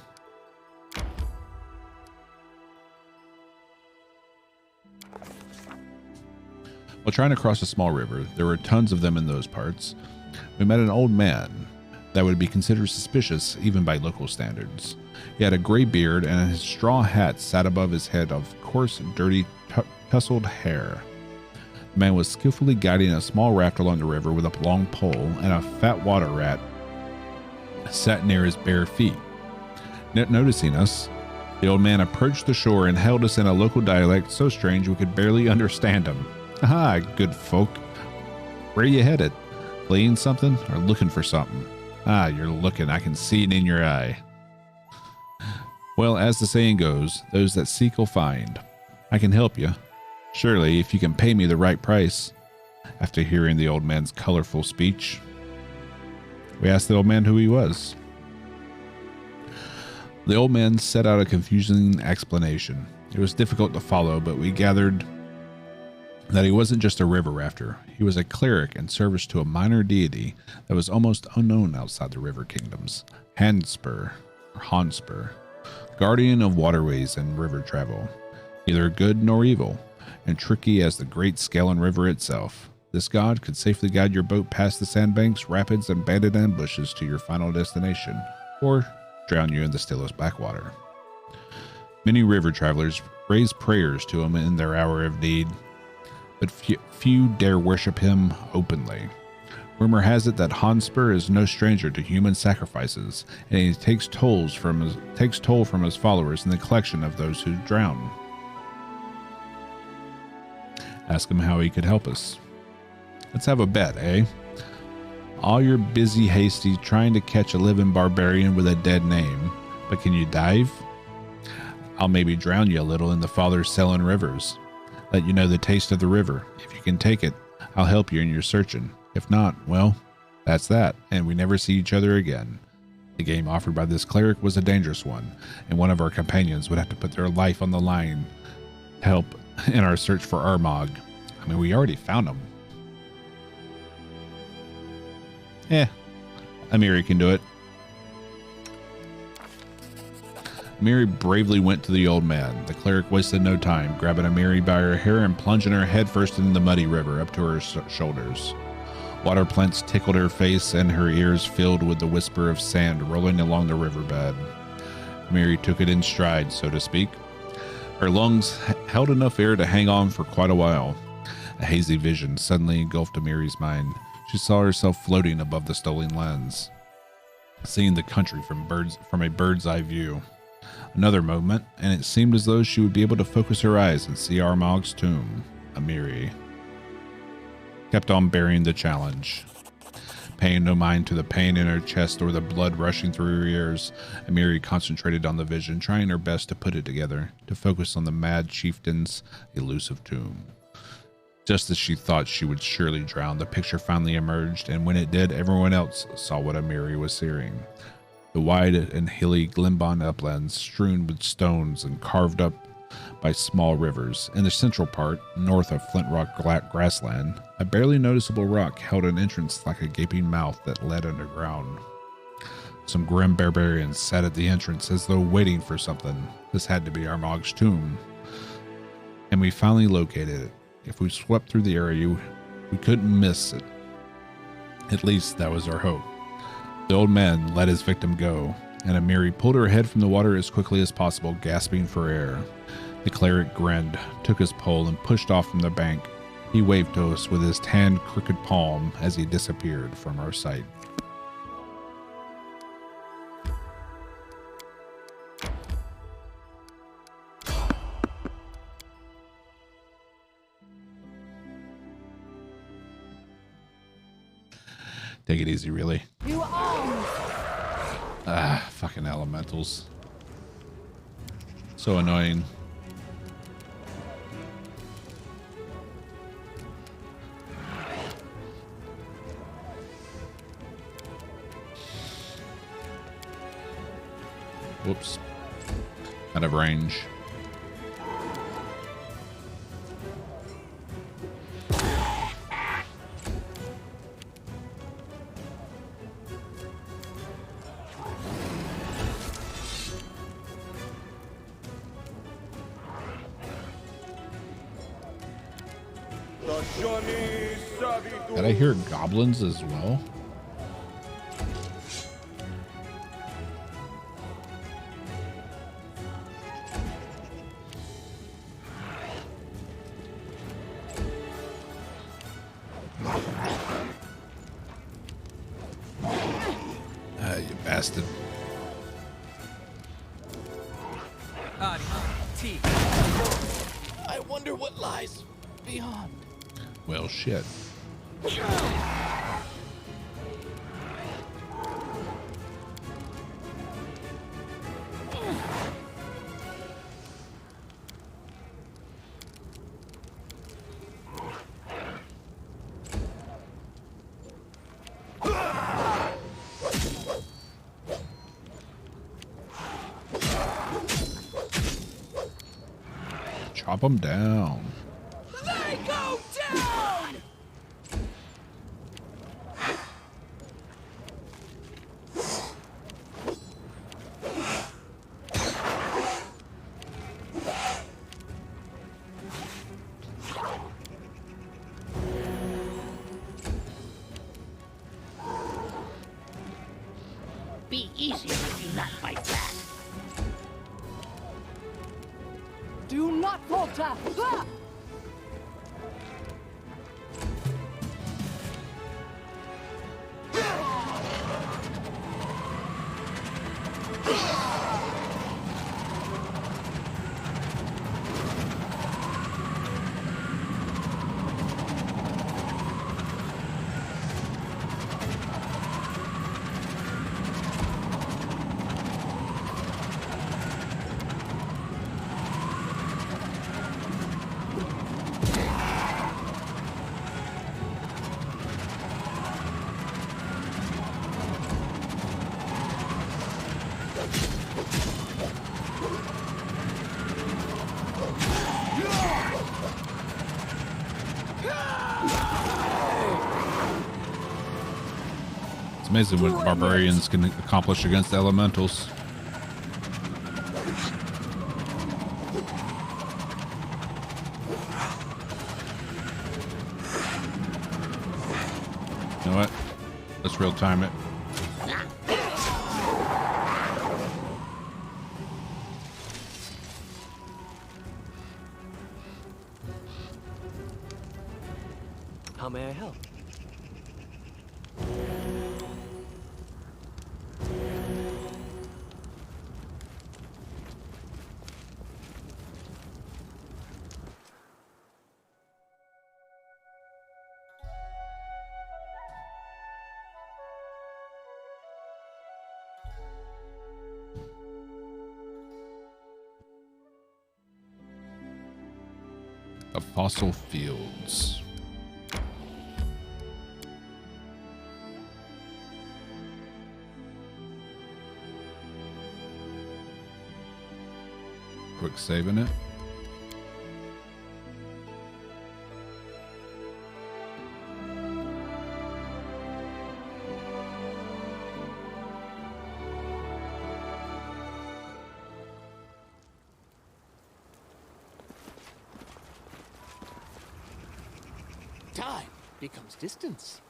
While trying to cross a small river, there were tons of them in those parts. We met an old man that would be considered suspicious even by local standards. He had a gray beard, and his straw hat sat above his head of coarse, dirty, tousled hair. The man was skillfully guiding a small raft along the river with a long pole, and a fat water rat sat near his bare feet. Noticing us, the old man approached the shore and hailed us in a local dialect so strange we could barely understand him. "Ah, good folk. Where you headed? Fleeing something or looking for something? Ah, you're looking. I can see it in your eye. Well, as the saying goes, those that seek will find. I can help you. Surely, if you can pay me the right price." After hearing the old man's colorful speech, we asked the old man who he was. The old man set out a confusing explanation. It was difficult to follow, but we gathered that he wasn't just a river rafter. He was a cleric in service to a minor deity that was almost unknown outside the river kingdoms, Hanspur, guardian of waterways and river travel, neither good nor evil, and tricky as the great Scalen River itself. This god could safely guide your boat past the sandbanks, rapids, and banded ambushes to your final destination, or drown you in the stillest backwater. Many river travelers raise prayers to him in their hour of need, but few dare worship him openly. Rumor has it that Hanspur is no stranger to human sacrifices, and he takes toll from his followers in the collection of those who drown. Ask him how he could help us. Let's have a bet, eh? All you're busy hasty trying to catch a living barbarian with a dead name, but can you dive? I'll maybe drown you a little in the Father's Selling Rivers. Let you know the taste of the river. If you can take it, I'll help you in your searching. If not, well, that's that, and we never see each other again. The game offered by this cleric was a dangerous one, and one of our companions would have to put their life on the line to help in our search for Armagh. I mean, we already found him. Amiri can do it. Amiri bravely went to the old man. The cleric wasted no time, grabbing Amiri by her hair and plunging her headfirst into the muddy river up to her shoulders. Water plinths tickled her face and her ears filled with the whisper of sand rolling along the riverbed. Amiri took it in stride, so to speak. Her lungs held enough air to hang on for quite a while. A hazy vision suddenly engulfed Amiri's mind. She saw herself floating above the stolen lands, seeing the country from a bird's eye view. Another moment, and it seemed as though she would be able to focus her eyes and see Armagh's tomb. Amiri kept on bearing the challenge. Paying no mind to the pain in her chest or the blood rushing through her ears, Amiri concentrated on the vision, trying her best to put it together, to focus on the mad chieftain's elusive tomb. Just as she thought she would surely drown, the picture finally emerged, and when it did, everyone else saw what Amiri was seeing. The wide and hilly Glenbond uplands, strewn with stones and carved up by small rivers. In the central part, north of Flint Rock grassland, a barely noticeable rock held an entrance like a gaping mouth that led underground. Some grim barbarians sat at the entrance as though waiting for something. This had to be Armagh's tomb. And we finally located it. If we swept through the area, we couldn't miss it. At least that was our hope. The old man let his victim go, and Amiri pulled her head from the water as quickly as possible, gasping for air. The cleric grinned, took his pole, and pushed off from the bank. He waved to us with his tanned, crooked palm as he disappeared from our sight. Take it easy, really. You armed. Fucking elementals. So annoying. Whoops. Out of range. Did I hear goblins as well? You bastard. I wonder what lies beyond. Well, shit. Chop them down. They go down! Be easy if you not fight back. Do not falter. Ah! It's amazing what barbarians can accomplish against elementals. You know what? Let's real time it. How may I help? The fossil fields. Quick saving it. Time becomes distance.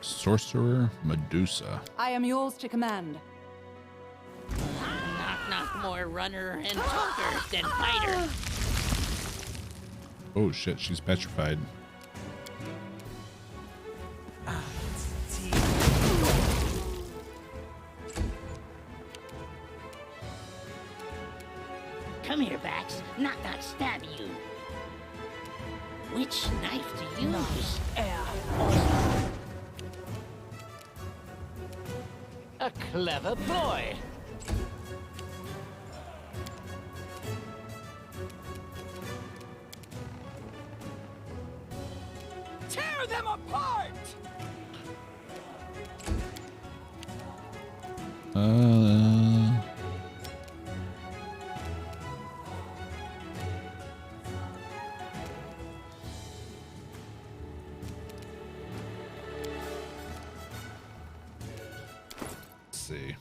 Sorcerer Medusa. I am yours to command. Knock knock more runner and talker than fighter. Oh shit, she's petrified. Come here, Bax. Knock knock stab you. Which knife to use? A clever ploy. Tear them apart! Let's see.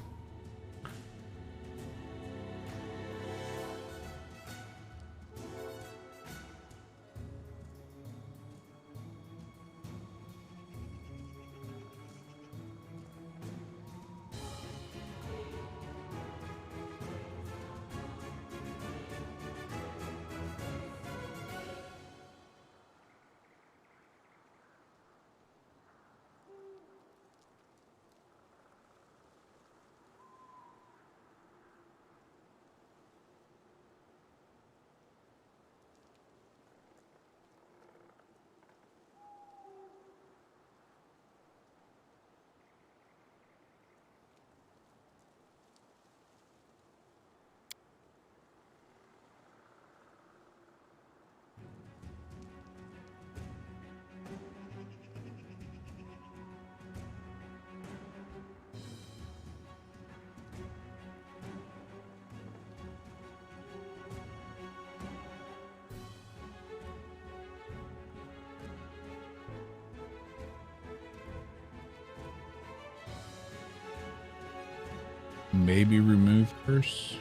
Maybe remove curse.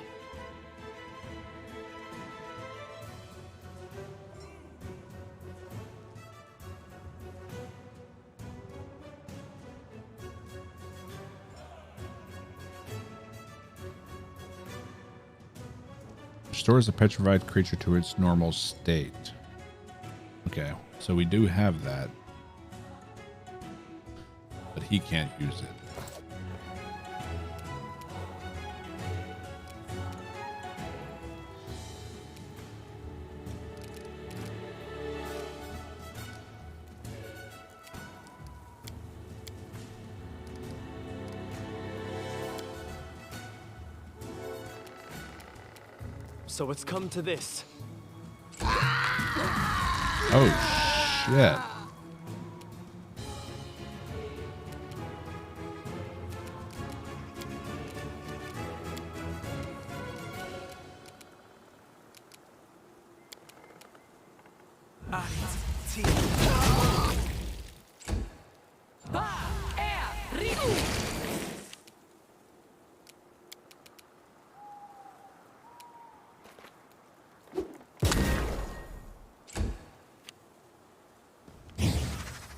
Restores a petrified creature to its normal state. Okay, so we do have that, but he can't use it. So it's come to this. Oh, shit.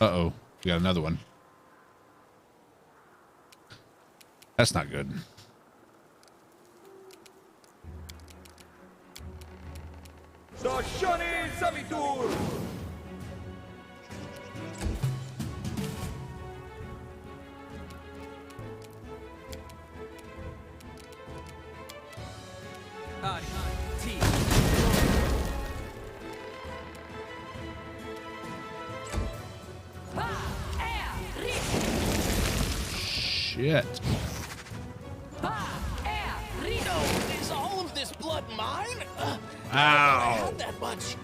Uh-oh. We got another one. That's not good. Dashani Savitur! Shit. Is all of this blood mine? I Ow. had that much.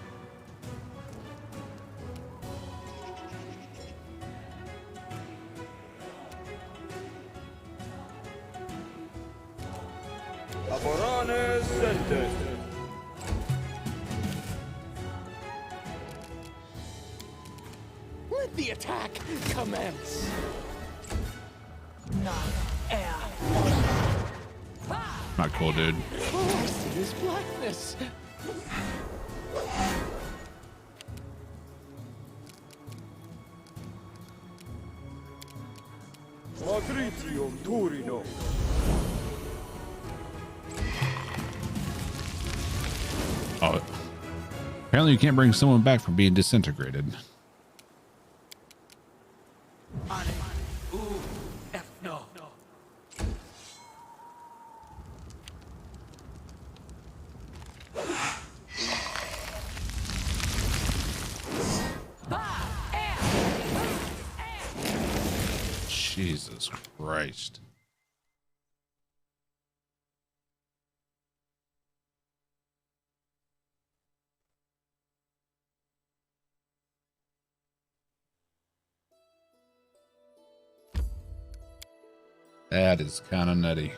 Aborane Sente! Let the attack commence. Not cool, dude. Oh, I see his blackness. Matritium Turino! Oh. Apparently you can't bring someone back from being disintegrated. Jesus Christ. That is kind of nutty.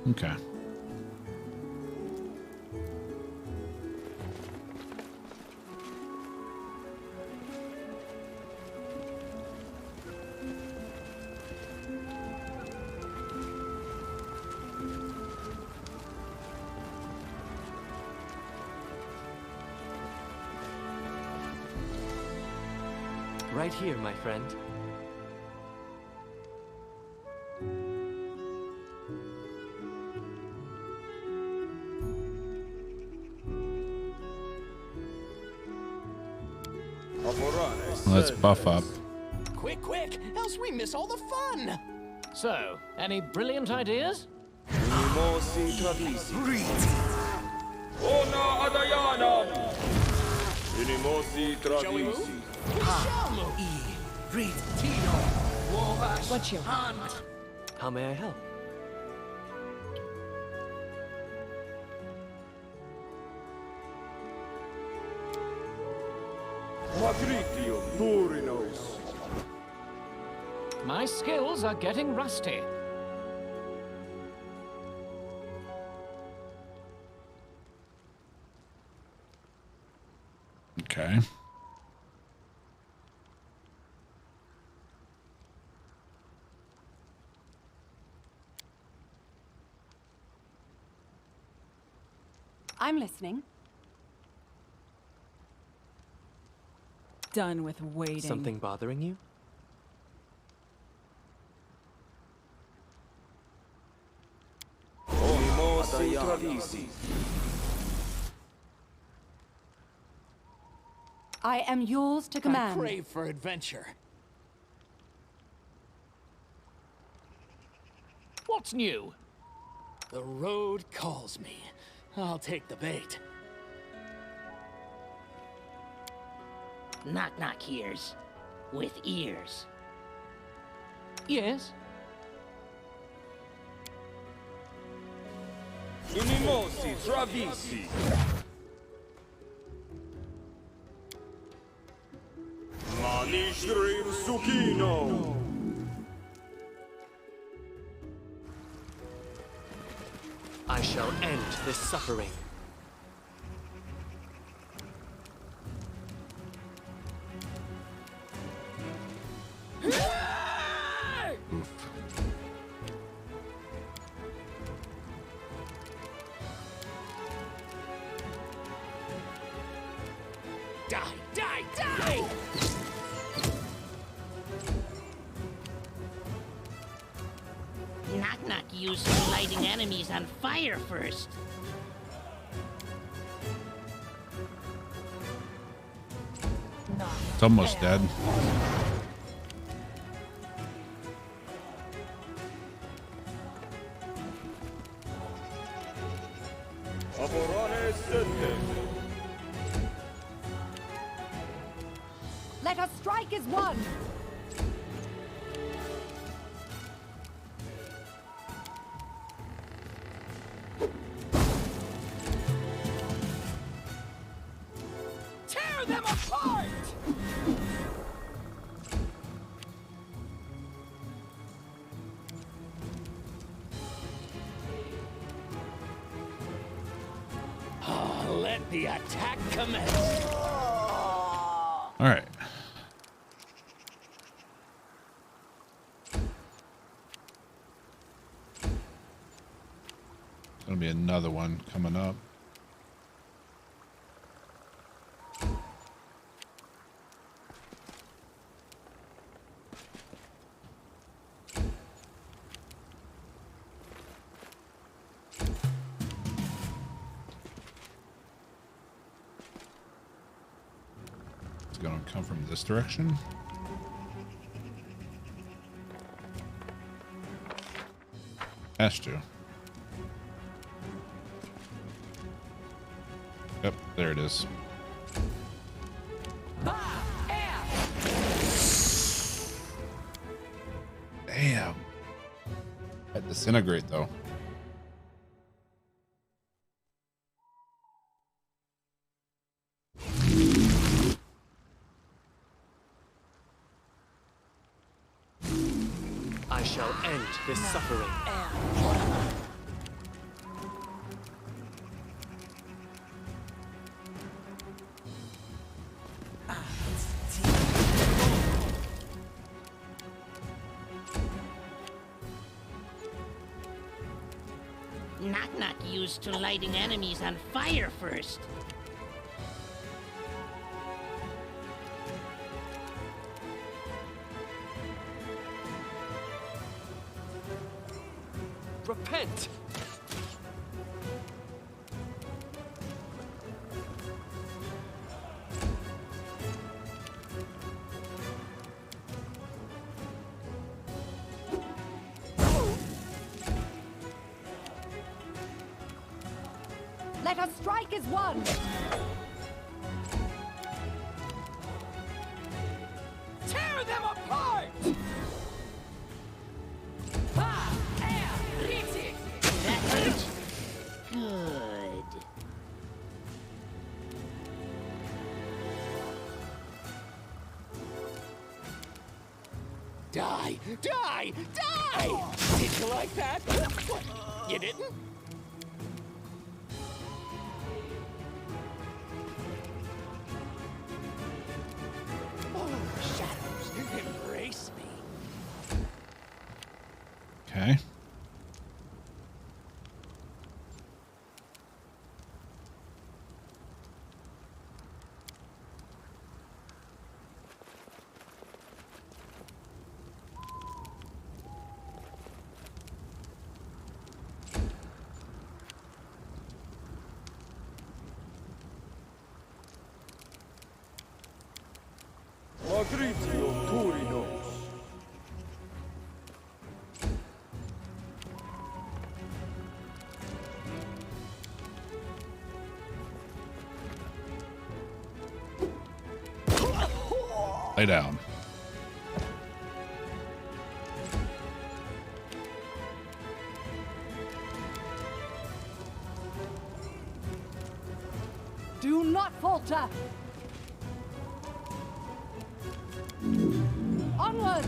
Okay. Right here, my friend. Let's buff up. Quick, quick, else we miss all the fun. So, any brilliant ideas? Minimosi Travisi! Ona Adayana! Minimosi Shall we move? Travisi! We shall move. What you want? How may I help? Matritium Turinos! My skills are getting rusty. Okay. I'm listening. Done with waiting. Something bothering you? Minimosi Travisi! I am yours to I command. crave for adventure. What's new? The road calls me. I'll take the bait. Knock Knock hears. With ears. Yes? Unimosi travisi. Manishrim sukino. I shall end this suffering. Die, die, die! Knock Knock used to lighting enemies on fire first. It's almost dead. Aborane sente. Let us strike as one! Tear them apart! Oh, let the attack commence! All right. Gonna be another one coming up. It's gonna come from this direction. Has to. Yep, there it is. Damn. That disintegrate though. I shall end this suffering. Knock Knock used to lighting enemies on fire first. Repent! Let us strike as one! Tear them apart! That hurt. Good. Die! Die! Die! Did you like that? What? You didn't? Oh, shadows, embrace me. Okay. Magritio Turinos. Lay down. Do not falter! Onwards!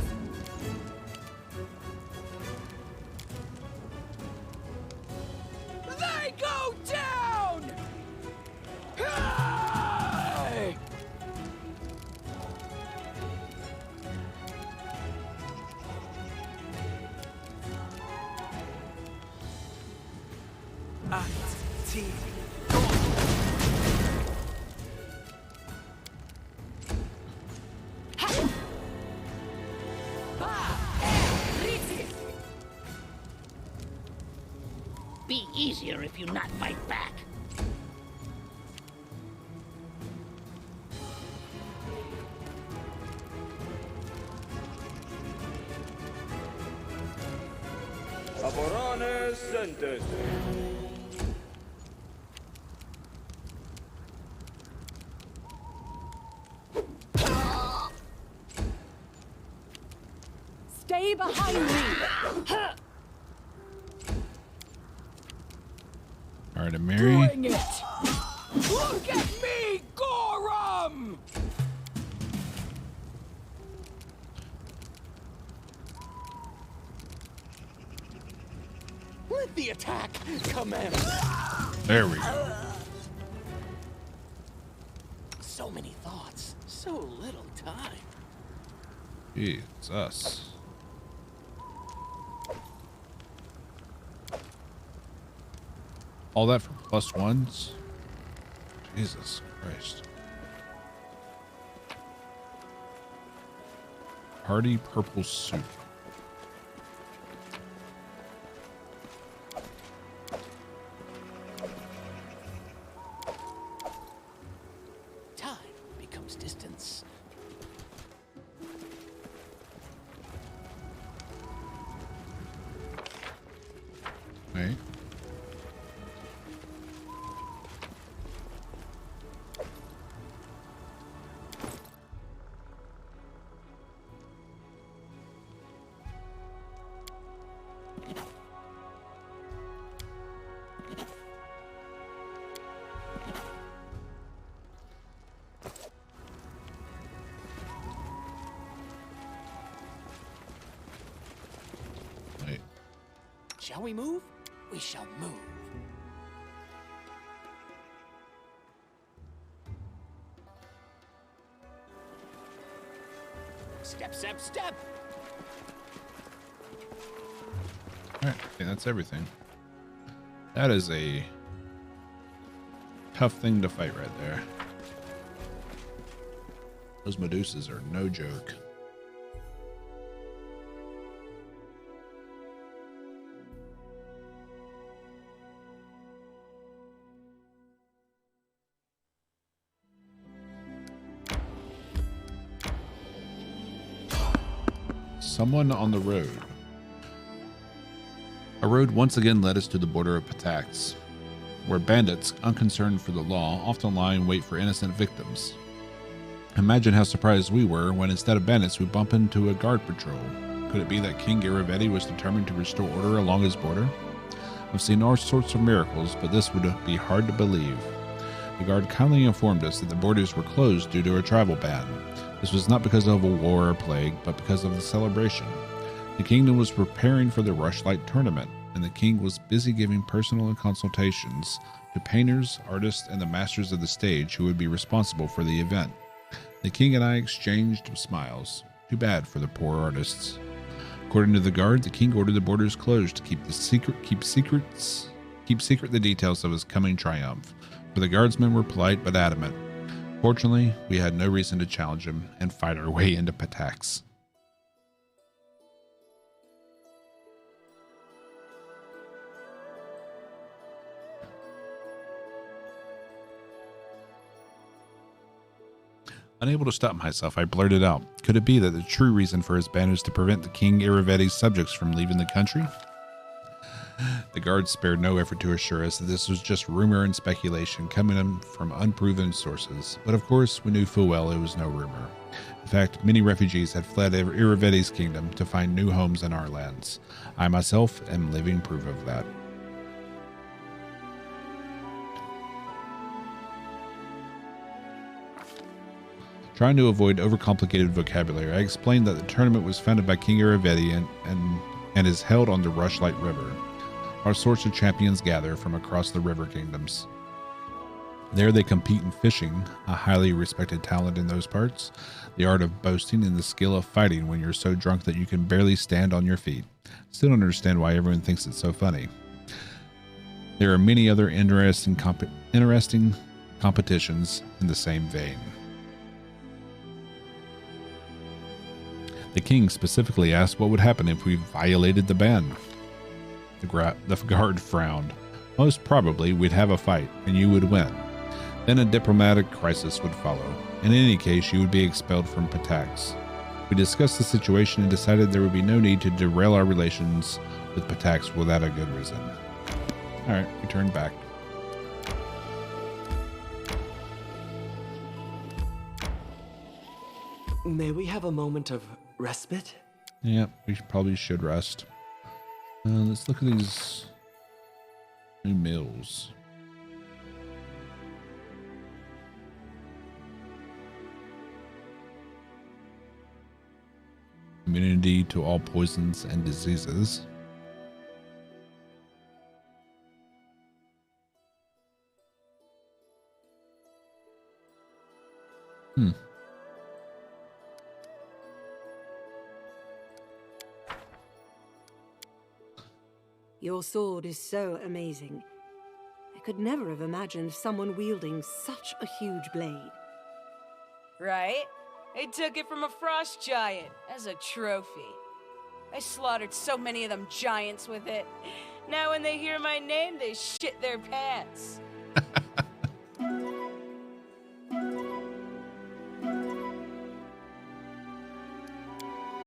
They go down! Hey! Be easier if you not fight back. Aborane sentes. Stay behind me! All right, Mary. Bring it! Look at me, Gorum! Let the attack commence! There we go. So many thoughts, so little time. Jesus. All that for +1s? Jesus Christ. Hearty purple soup. Time becomes distance. Right. Right. Shall we move? We shall move. Step, step, step! All right. Okay, that's everything. That is a tough thing to fight right there. Those Medusas are no joke. Someone on the road. A road once again led us to the border of Patax, where bandits, unconcerned for the law, often lie in wait for innocent victims. Imagine how surprised we were when instead of bandits we bump into a guard patrol. Could it be that King Iravetti was determined to restore order along his border? I've seen all sorts of miracles, but this would be hard to believe. The guard kindly informed us that the borders were closed due to a travel ban. This was not because of a war or plague, but because of the celebration. The kingdom was preparing for the Rushlight tournament, and the king was busy giving personal consultations to painters, artists, and the masters of the stage who would be responsible for the event. The king and I exchanged smiles. Too bad for the poor artists. According to the guard, the king ordered the borders closed to keep secret the details of his coming triumph. For the guardsmen were polite but adamant. Fortunately, we had no reason to challenge him and fight our way into Patax. Unable to stop myself, I blurted out, could it be that the true reason for his ban is to prevent the King Iravetti's subjects from leaving the country? The guards spared no effort to assure us that this was just rumor and speculation coming from unproven sources, but of course we knew full well it was no rumor. In fact, many refugees had fled Iravetti's kingdom to find new homes in our lands. I myself am living proof of that. Trying to avoid overcomplicated vocabulary, I explained that the tournament was founded by King Iravetti and is held on the Rushlight River. All sorts of champions gather from across the river kingdoms. There they compete in fishing, a highly respected talent in those parts, the art of boasting, and the skill of fighting when you're so drunk that you can barely stand on your feet. Still don't understand why everyone thinks it's so funny. There are many other interesting competitions in the same vein. The king specifically asked what would happen if we violated the ban. The guard frowned. Most probably we'd have a fight, and you would win. Then a diplomatic crisis would follow. In any case, you would be expelled from Patax. We discussed the situation and decided there would be no need to derail our relations with Patax without a good reason. Alright, we turn back. May we have a moment of respite? Yeah, we probably should rest. Let's look at these new mills. Immunity to all poisons and diseases. Your sword is so amazing. I could never have imagined someone wielding such a huge blade. Right? I took it from a frost giant as a trophy. I slaughtered so many of them giants with it. Now when they hear my name, they shit their pants.